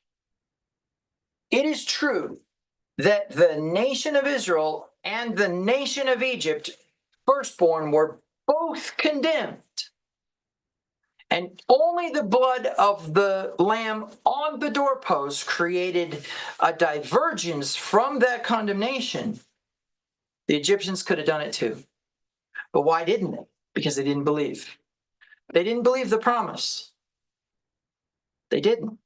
it is true that the nation of Israel and the nation of Egypt, firstborn, were both condemned, and only the blood of the lamb on the doorpost created a divergence from that condemnation, the Egyptians could have done it too. But why didn't they? Because they didn't believe. They didn't believe the promise. They didn't.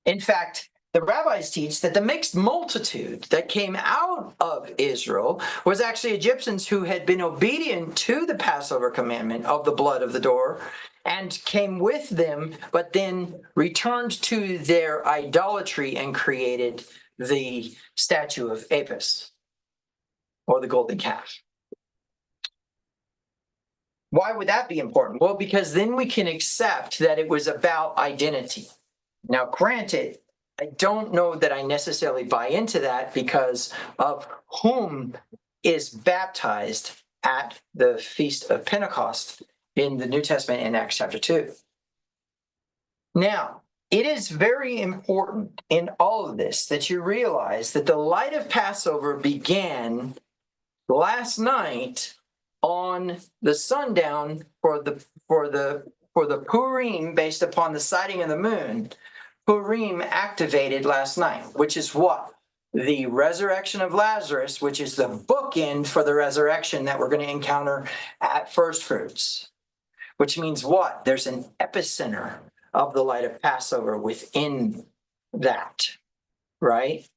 In fact, the rabbis teach that the mixed multitude that came out of Israel was actually Egyptians who had been obedient to the Passover commandment of the blood of the door and came with them, but then returned to their idolatry and created the statue of Apis, or the golden calf. Why would that be important? Well, because then we can accept that it was about identity. Now, granted, I don't know that I necessarily buy into that because of whom is baptized at the Feast of Pentecost in the New Testament in Acts chapter 2. Now, it is very important in all of this that you realize that the light of Passover began last night on the sundown for the Purim based upon the sighting of the moon. Purim activated last night, which is what? The resurrection of Lazarus, which is the bookend for the resurrection that we're going to encounter at first fruits. Which means what? There's an epicenter of the light of Passover within that, right?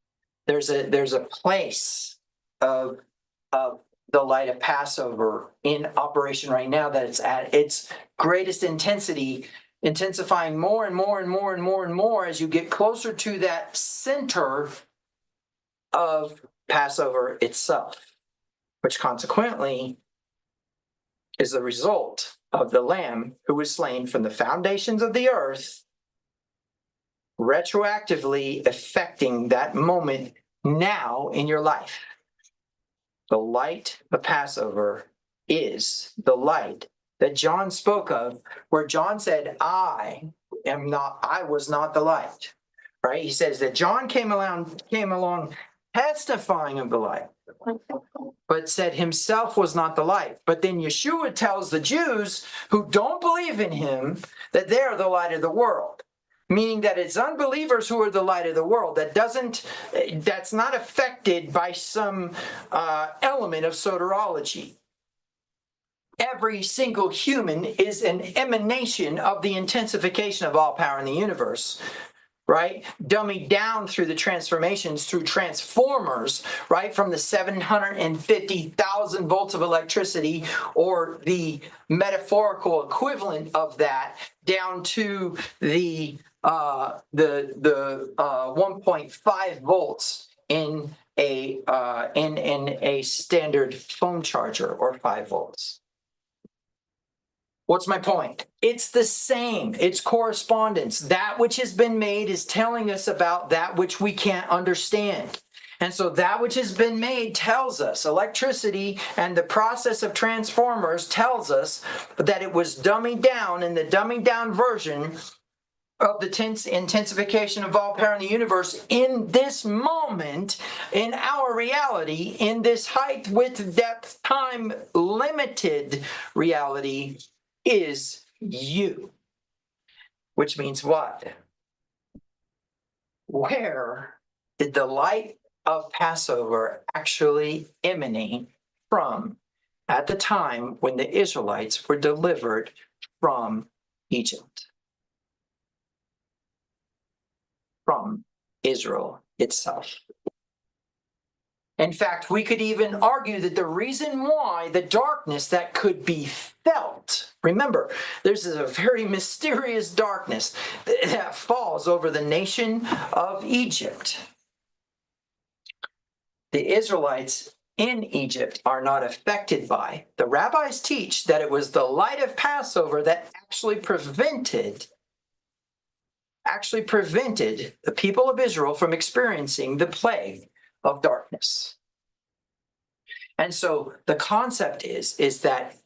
There's a place of the light of Passover in operation right now that it's at its greatest intensity, intensifying more and more and more and more and more as you get closer to that center of Passover itself, which consequently is the result of the Lamb who was slain from the foundations of the earth, retroactively affecting that moment now in your life. The light of Passover is the light that John spoke of, where John said, I was not the light, right? He says that John came along testifying of the light, but said himself was not the light. But then Yeshua tells the Jews who don't believe in him that they're the light of the world, meaning that it's unbelievers who are the light of the world. That's not affected by some element of soteriology. Every single human is an emanation of the intensification of all power in the universe, right? Dummied down through the transformations, through transformers, right? From the 750,000 volts of electricity, or the metaphorical equivalent of that, down to the 1.5 volts in a standard phone charger, or 5 volts. What's my point? It's the same. It's correspondence. That which has been made is telling us about that which we can't understand. And so that which has been made tells us, electricity and the process of transformers tells us that it was dummied down, in the dummied down version of the intensification of all power in the universe in this moment, in our reality, in this height, width, depth, time limited reality, is you. Which means what? Where did the light of Passover actually emanate from at the time when the Israelites were delivered from Egypt? From Israel itself. In fact, we could even argue that the reason why the darkness that could be felt, remember, there's a very mysterious darkness that falls over the nation of Egypt. The Israelites in Egypt are not affected by. The rabbis teach that it was the light of Passover that actually prevented the people of Israel from experiencing the plague of darkness. And so the concept is that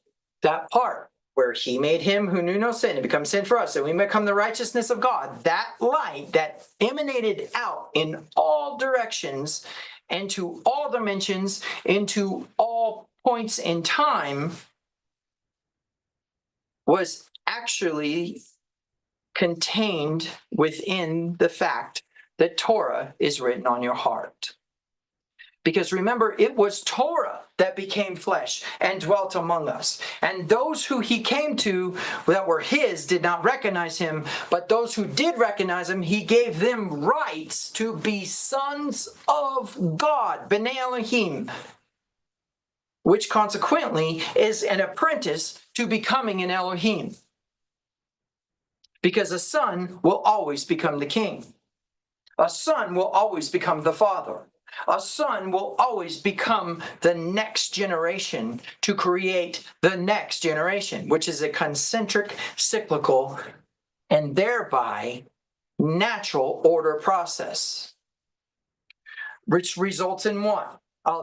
part where he made him who knew no sin to become sin for us, and we become the righteousness of God, that light that emanated out in all directions and to all dimensions, into all points in time, was actually contained within the fact that Torah is written on your heart. Because remember, it was Torah that became flesh and dwelt among us. And those who he came to that were his did not recognize him, but those who did recognize him, he gave them rights to be sons of God, B'nai Elohim, which consequently is an apprentice to becoming an Elohim. Because a son will always become the king. A son will always become the father. A son will always become the next generation to create the next generation, which is a concentric, cyclical, and thereby natural order process, which results in what?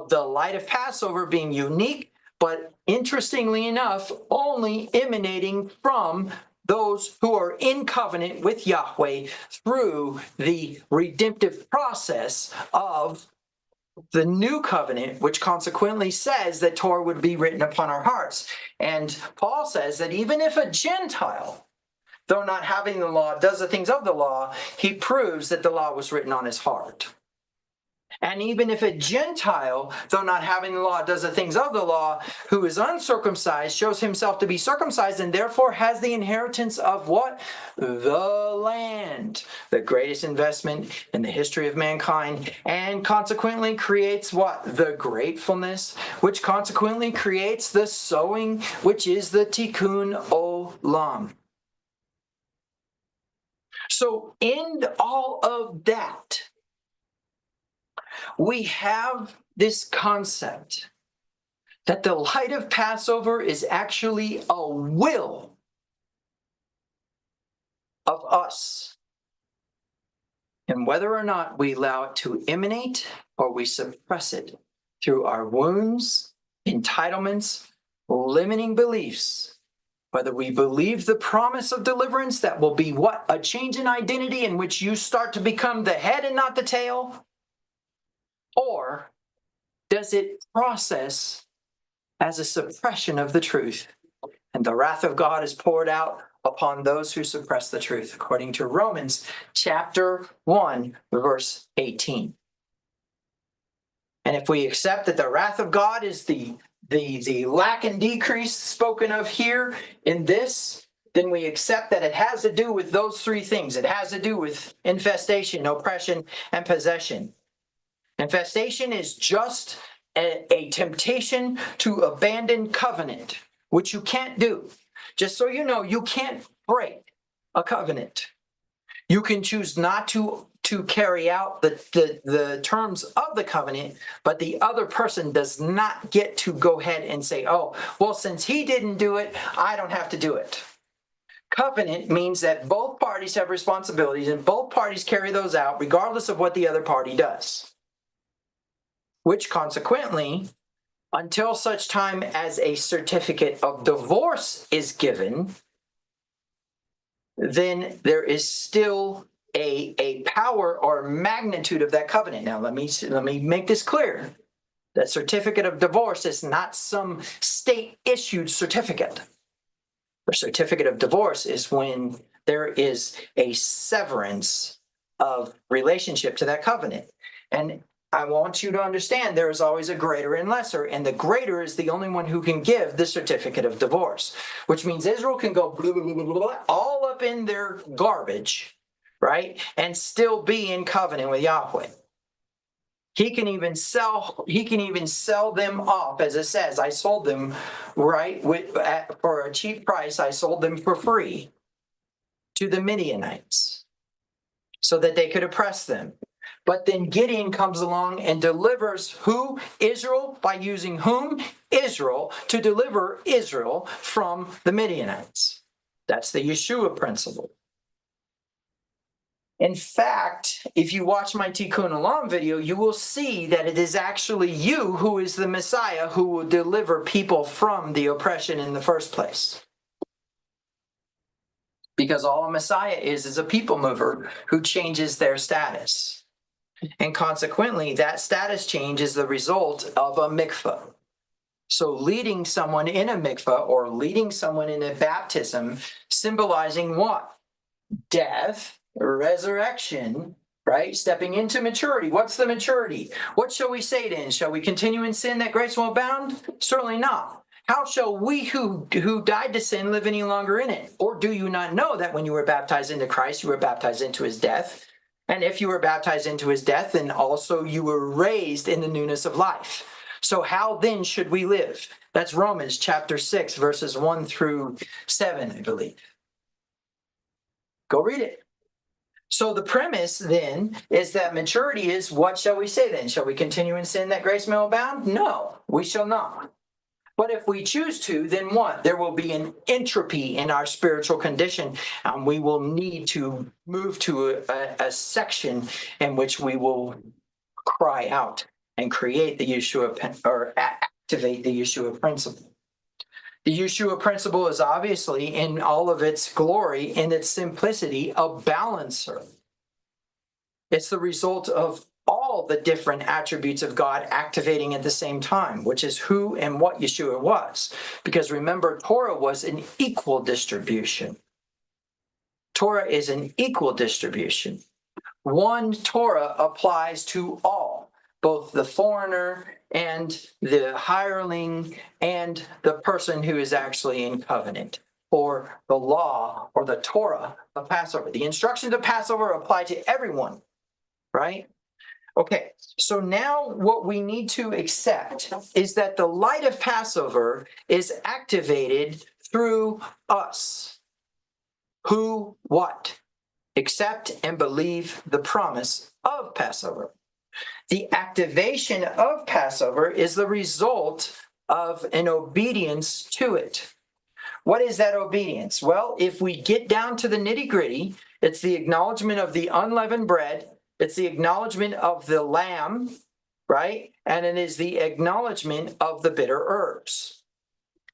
The light of Passover being unique, but interestingly enough, only emanating from those who are in covenant with Yahweh through the redemptive process of the new covenant, which consequently says that Torah would be written upon our hearts. And Paul says that even if a Gentile, though not having the law, does the things of the law, he proves that the law was written on his heart. And even if a Gentile, though not having the law, does the things of the law, who is uncircumcised, shows himself to be circumcised, and therefore has the inheritance of what? The land. The greatest investment in the history of mankind, and consequently creates what? The gratefulness, which consequently creates the sowing, which is the tikkun olam. So in all of that, we have this concept that the light of Passover is actually a will of us. And whether or not we allow it to emanate or we suppress it through our wounds, entitlements, limiting beliefs, whether we believe the promise of deliverance that will be what? A change in identity in which you start to become the head and not the tail? Or does it process as a suppression of the truth? And the wrath of God is poured out upon those who suppress the truth, according to Romans chapter 1, verse 18. And if we accept that the wrath of God is the lack and decrease spoken of here in this, then we accept that it has to do with those three things. It has to do with infestation, oppression, and possession. Infestation is just a temptation to abandon covenant, which you can't do. Just so you know, you can't break a covenant. You can choose not to carry out the terms of the covenant, but the other person does not get to go ahead and say, oh, well, since he didn't do it, I don't have to do it. Covenant means that both parties have responsibilities and both parties carry those out regardless of what the other party does. Which consequently, until such time as a certificate of divorce is given, then there is still a power or magnitude of that covenant. Now, let me make this clear. That certificate of divorce is not some state-issued certificate. The certificate of divorce is when there is a severance of relationship to that covenant. And I want you to understand there is always a greater and lesser, and the greater is the only one who can give the certificate of divorce, which means Israel can go blah, blah, blah, blah, blah, all up in their garbage, right, and still be in covenant with Yahweh. He can even sell them off, as it says, I sold them, right, for a cheap price, I sold them for free to the Midianites so that they could oppress them. But then Gideon comes along and delivers who? Israel, by using whom? Israel, to deliver Israel from the Midianites. That's the Yeshua principle. In fact, if you watch my Tikkun Olam video, you will see that it is actually you who is the Messiah who will deliver people from the oppression in the first place. Because all a Messiah is a people mover who changes their status. And consequently, that status change is the result of a mikvah. So leading someone in a mikvah or leading someone in a baptism, symbolizing what? Death, resurrection, right? Stepping into maturity. What's the maturity? What shall we say then? Shall we continue in sin that grace will abound? Certainly not. How shall we who died to sin live any longer in it? Or do you not know that when you were baptized into Christ, you were baptized into his death? And if you were baptized into his death, then also you were raised in the newness of life. So how then should we live? That's Romans chapter 6, verses 1 through 7, I believe. Go read it. So the premise then is that maturity is, what shall we say then? Shall we continue in sin that grace may abound? No, we shall not. But if we choose to, then what? There will be an entropy in our spiritual condition. We will need to move to a section in which we will cry out and create the Yeshua or activate the Yeshua principle. The Yeshua principle is obviously, in all of its glory, in its simplicity, a balancer. It's the result of all the different attributes of God activating at the same time, which is who and what Yeshua was. Because remember, Torah was an equal distribution. Torah is an equal distribution. One Torah applies to all, both the foreigner and the hireling and the person who is actually in covenant. Or the law or the Torah of Passover. The instructions of Passover apply to everyone, right? Okay, so now what we need to accept is that the light of Passover is activated through us. Who, what? Accept and believe the promise of Passover. The activation of Passover is the result of an obedience to it. What is that obedience? Well, if we get down to the nitty-gritty, it's the acknowledgement of the unleavened bread, it's the acknowledgement of the lamb, right? And it is the acknowledgement of the bitter herbs.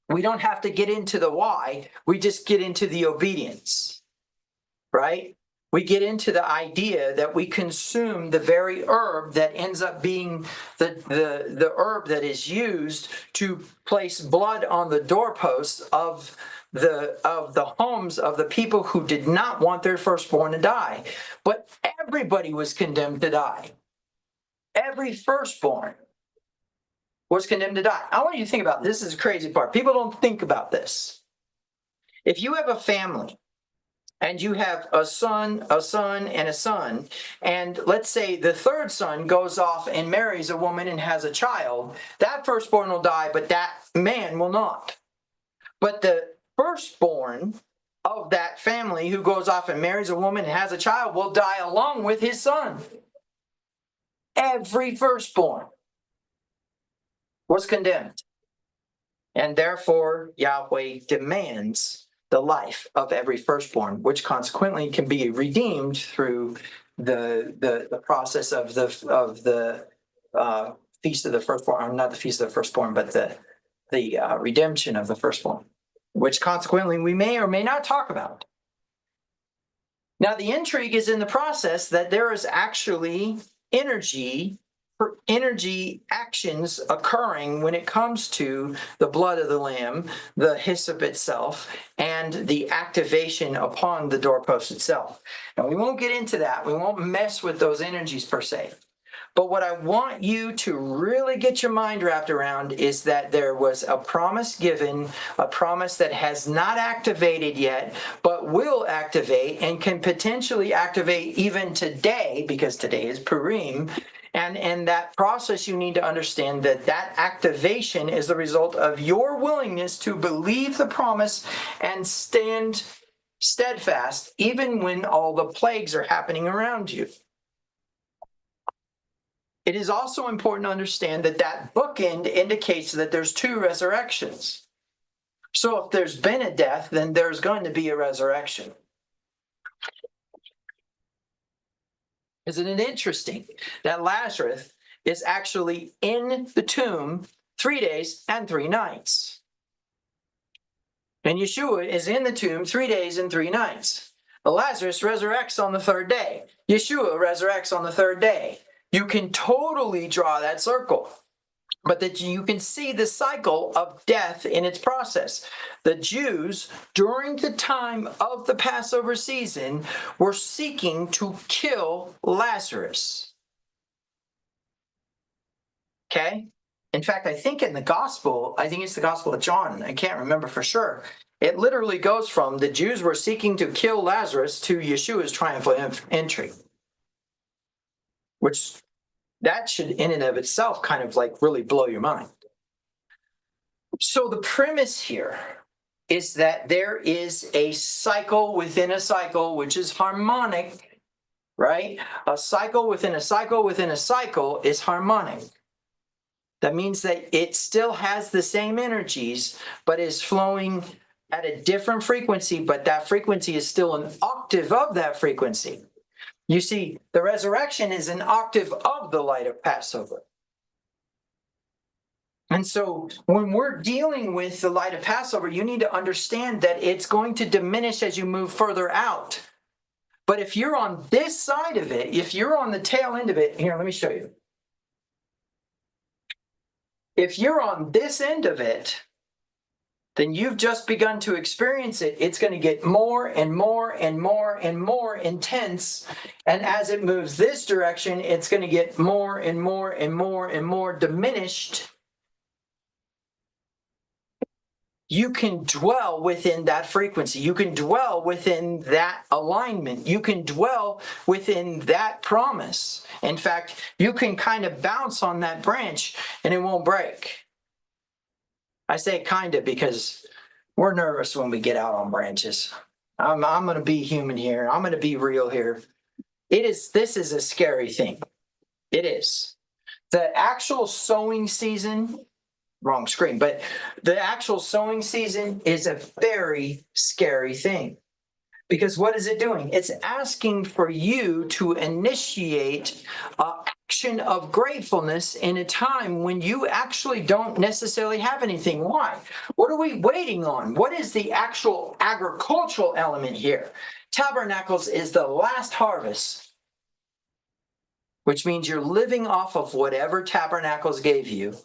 We don't have to get into the why, we just get into the obedience, right? We get into the idea that we consume the very herb that ends up being the herb that is used to place blood on the doorposts of the homes of the people who did not want their firstborn to die. But everybody was condemned to die. Every firstborn was condemned to die. I want you to think about this. This is the crazy part. People don't think about this. If you have a family, and you have a son, and a son, and let's say the third son goes off and marries a woman and has a child, that firstborn will die, but that man will not. But the firstborn of that family who goes off and marries a woman and has a child will die along with his son. Every firstborn was condemned. And therefore, Yahweh demands the life of every firstborn, which consequently can be redeemed through the process of the feast of the firstborn, or not the feast of the firstborn, but the redemption of the firstborn, which consequently we may or may not talk about. Now, the intrigue is in the process that there is actually energy actions occurring when it comes to the blood of the lamb, the hyssop itself, and the activation upon the doorpost itself. And we won't get into that. We won't mess with those energies per se. But what I want you to really get your mind wrapped around is that there was a promise given, a promise that has not activated yet, but will activate and can potentially activate even today, because today is Purim. And in that process, you need to understand that that activation is the result of your willingness to believe the promise and stand steadfast, even when all the plagues are happening around you. It is also important to understand that that bookend indicates that there's two resurrections. So if there's been a death, then there's going to be a resurrection. Isn't it interesting that Lazarus is actually in the tomb 3 days and 3 nights? And Yeshua is in the tomb 3 days and 3 nights. Lazarus resurrects on the third day. Yeshua resurrects on the third day. You can totally draw that circle, but that you can see the cycle of death in its process. The Jews, during the time of the Passover season, were seeking to kill Lazarus. Okay? In fact, I think in the gospel, I think it's the Gospel of John, I can't remember for sure. It literally goes from the Jews were seeking to kill Lazarus to Yeshua's triumphal entry. Which that should in and of itself kind of like really blow your mind. So the premise here is that there is a cycle within a cycle, which is harmonic, right? A cycle within a cycle within a cycle is harmonic. That means that it still has the same energies, but is flowing at a different frequency, but that frequency is still an octave of that frequency. You see, the resurrection is an octave of the light of Passover. And so when we're dealing with the light of Passover, you need to understand that it's going to diminish as you move further out. But if you're on this side of it, if you're on the tail end of it, here, let me show you. If you're on this end of it, then you've just begun to experience it. It's going to get more and more and more and more intense. And as it moves this direction, it's going to get more and more and more and more diminished. You can dwell within that frequency. You can dwell within that alignment. You can dwell within that promise. In fact, you can kind of bounce on that branch and it won't break. I say kind of because we're nervous when we get out on branches. I'm going to be human here. I'm going to be real here. This is a scary thing. It is. The actual sowing season, wrong screen, but the actual sowing season is a very scary thing. Because what is it doing? It's asking for you to initiate action of gratefulness in a time when you actually don't necessarily have anything. Why? What are we waiting on? What is the actual agricultural element here? Tabernacles is the last harvest, which means you're living off of whatever Tabernacles gave you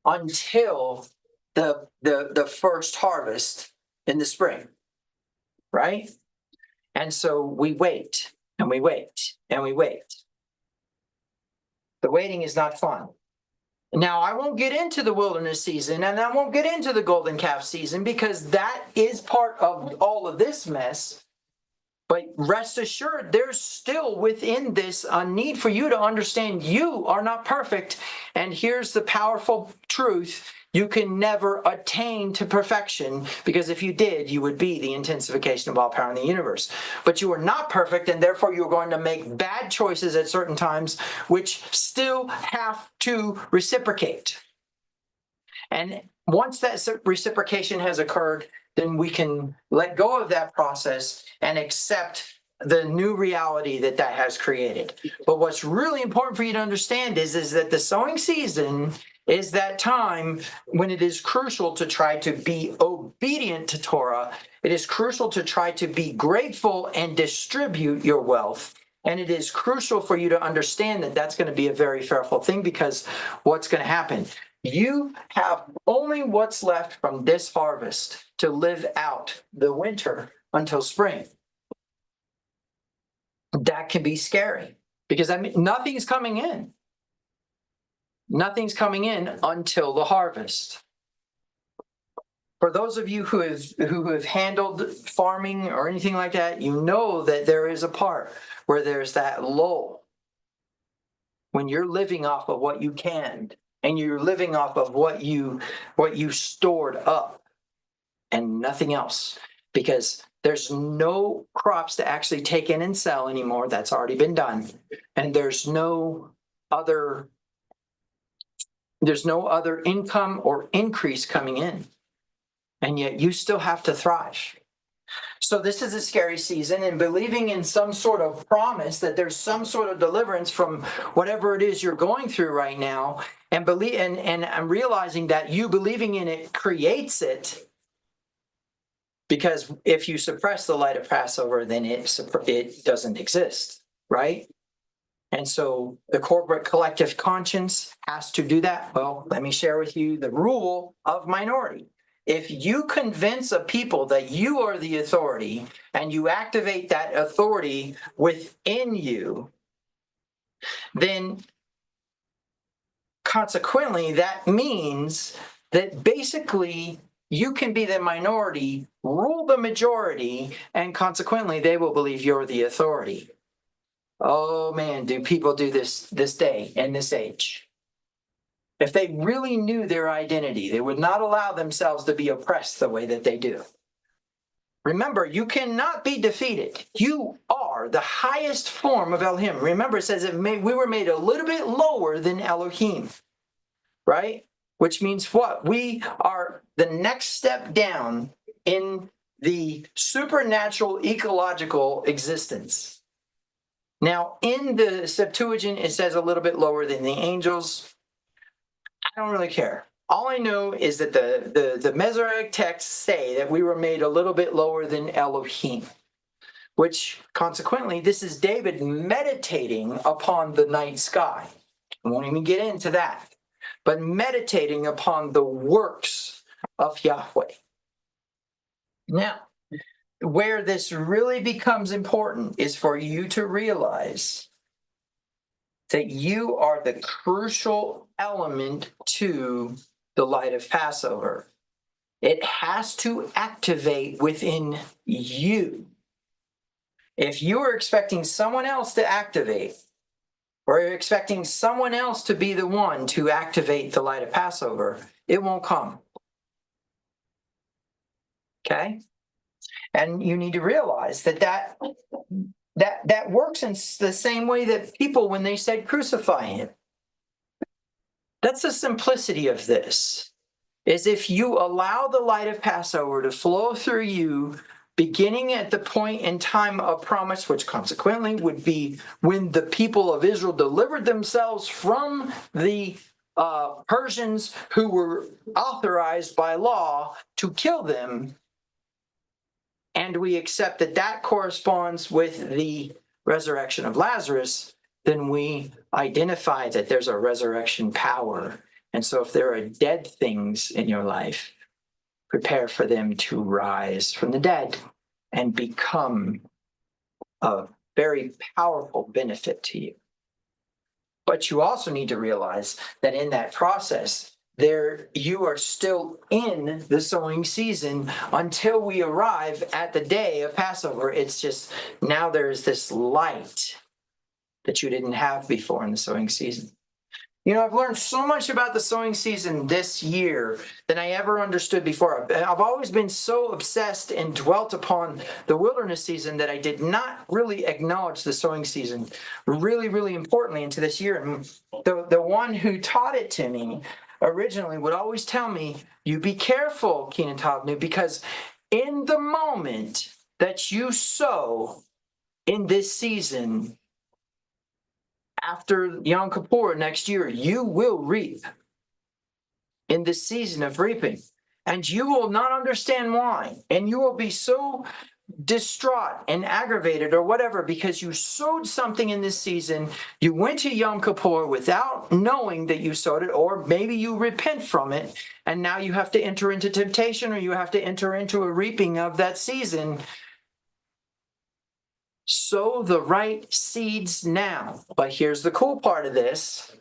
until the first harvest in the spring. Right? And so we wait and we wait and we wait. The waiting is not fun. Now, I won't get into the wilderness season and I won't get into the golden calf season because that is part of all of this mess. But rest assured, there's still within this a need for you to understand you are not perfect. And here's the powerful truth. You can never attain to perfection because if you did, you would be the intensification of all power in the universe. But you are not perfect and therefore you're going to make bad choices at certain times, which still have to reciprocate. And once that reciprocation has occurred, then we can let go of that process and accept the new reality that has created. But what's really important for you to understand is that the sowing season is that time when it is crucial to try to be obedient to Torah. It is crucial to try to be grateful and distribute your wealth. And it is crucial for you to understand that that's going to be a very fearful thing because what's going to happen? You have only what's left from this harvest to live out the winter until spring. That can be scary because nothing's coming in. Nothing's coming in until the harvest. For those of you who have handled farming or anything like that, you know that there is a part where there's that lull when you're living off of what you canned and you're living off of what you stored up and nothing else, because there's no crops to actually take in and sell anymore. That's already been done. And there's no other income or increase coming in. And yet you still have to thrive. So this is a scary season, and believing in some sort of promise that there's some sort of deliverance from whatever it is you're going through right now, and I'm realizing that you believing in it creates it. Because if you suppress the light of Passover, then it doesn't exist, right? And so the corporate collective conscience has to do that. Well, let me share with you the rule of minority. If you convince a people that you are the authority and you activate that authority within you, then consequently that means that basically you can be the minority, rule the majority, and consequently they will believe you're the authority. Oh man, do people do this day and this age? If they really knew their identity, they would not allow themselves to be oppressed the way that they do. Remember, you cannot be defeated. You are the highest form of Elohim. Remember, it says we were made a little bit lower than Elohim. right? Which means what? We are the next step down in the supernatural ecological existence. Now, in the Septuagint, it says a little bit lower than the angels. I don't really care. All I know is that the Masoretic texts say that we were made a little bit lower than Elohim, which consequently, this is David meditating upon the night sky. I won't even get into that, but meditating upon the works of Yahweh. Now, where this really becomes important is for you to realize that you are the crucial element to the light of Passover. It has to activate within you. If you are expecting someone else to activate, or you're expecting someone else to be the one to activate the light of Passover, it won't come. Okay? And you need to realize that works in the same way that people, when they said crucify him. That's the simplicity of this, is if you allow the light of Passover to flow through you, beginning at the point in time of promise, which consequently would be when the people of Israel delivered themselves from the Persians who were authorized by law to kill them, and we accept that that corresponds with the resurrection of Lazarus, then we identify that there's a resurrection power. And so if there are dead things in your life, prepare for them to rise from the dead and become a very powerful benefit to you. But you also need to realize that in that process, you are still in the sowing season until we arrive at the day of Passover. It's just now there's this light that you didn't have before in the sowing season. You know, I've learned so much about the sowing season this year than I ever understood before. I've always been so obsessed and dwelt upon the wilderness season that I did not really acknowledge the sowing season really, really importantly into this year. And the one who taught it to me originally would always tell me, you be careful, Keenan Tavnu, because in the moment that you sow in this season, after Yom Kippur next year, you will reap in this season of reaping. And you will not understand why. And you will be so distraught and aggravated or whatever because you sowed something in this season. You went to Yom Kippur without knowing that you sowed it, or maybe you repent from it, and now you have to enter into temptation, or you have to enter into a reaping of that season. Sow the right seeds now. But here's the cool part of this,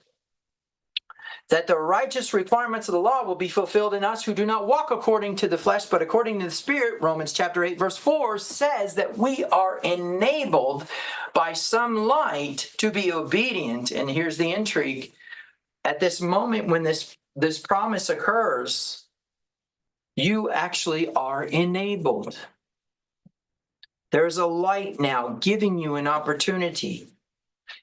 that the righteous requirements of the law will be fulfilled in us who do not walk according to the flesh, but according to the Spirit. Romans chapter 8, verse 4 says that we are enabled by some light to be obedient. And here's the intrigue. At this moment when this promise occurs, you actually are enabled. There's a light now giving you an opportunity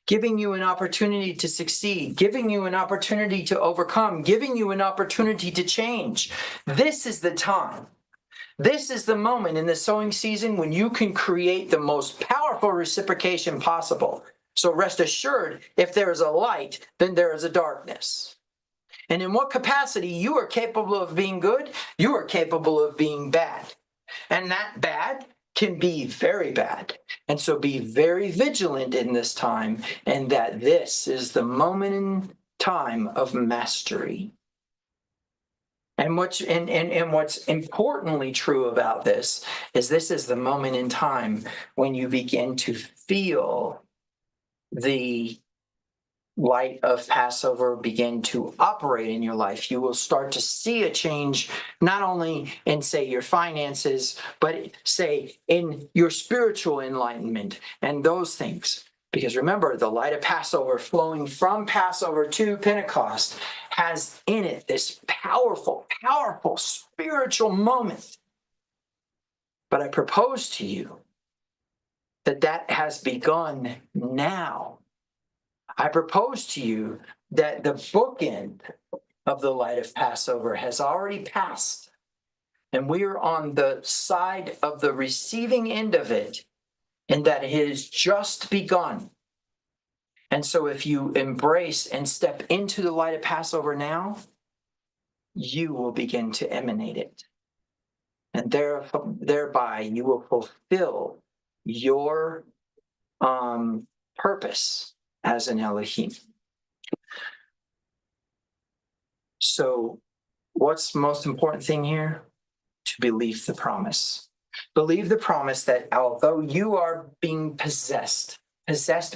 to succeed, giving you an opportunity to overcome, giving you an opportunity to change. This is the time. This is the moment in the sowing season when you can create the most powerful reciprocation possible. So rest assured, if there is a light, then there is a darkness. And in what capacity you are capable of being good, you are capable of being bad. And that bad can be very bad. And so be very vigilant in this time, and that this is the moment in time of mastery. And what's importantly true about this is the moment in time when you begin to feel the light of Passover begin to operate in your life. You will start to see a change, not only in, say, your finances, but, say, in your spiritual enlightenment and those things. Because remember, the light of Passover flowing from Passover to Pentecost has in it this powerful, powerful spiritual moment. But I propose to you that has begun now. I propose to you that the bookend of the light of Passover has already passed. And we are on the side of the receiving end of it, and that it has just begun. And so if you embrace and step into the light of Passover now, you will begin to emanate it. And thereby you will fulfill your purpose as an Elohim. So what's the most important thing here? To believe the promise. Believe the promise that although you are being possessed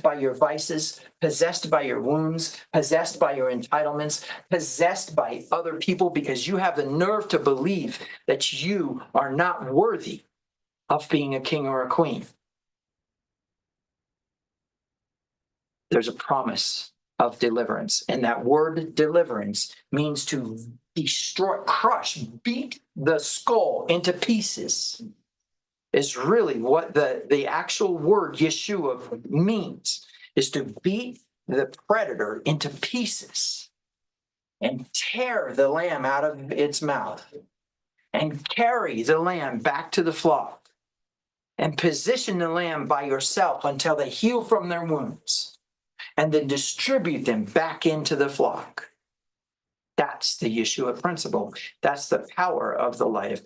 by your vices, possessed by your wounds, possessed by your entitlements, possessed by other people, because you have the nerve to believe that you are not worthy of being a king or a queen. There's a promise of deliverance. And that word deliverance means to destroy, crush, beat the skull into pieces. Is really what the actual word Yeshua means, is to beat the predator into pieces and tear the lamb out of its mouth and carry the lamb back to the flock and position the lamb by yourself until they heal from their wounds and then distribute them back into the flock. That's the Yeshua principle. That's the power of the light of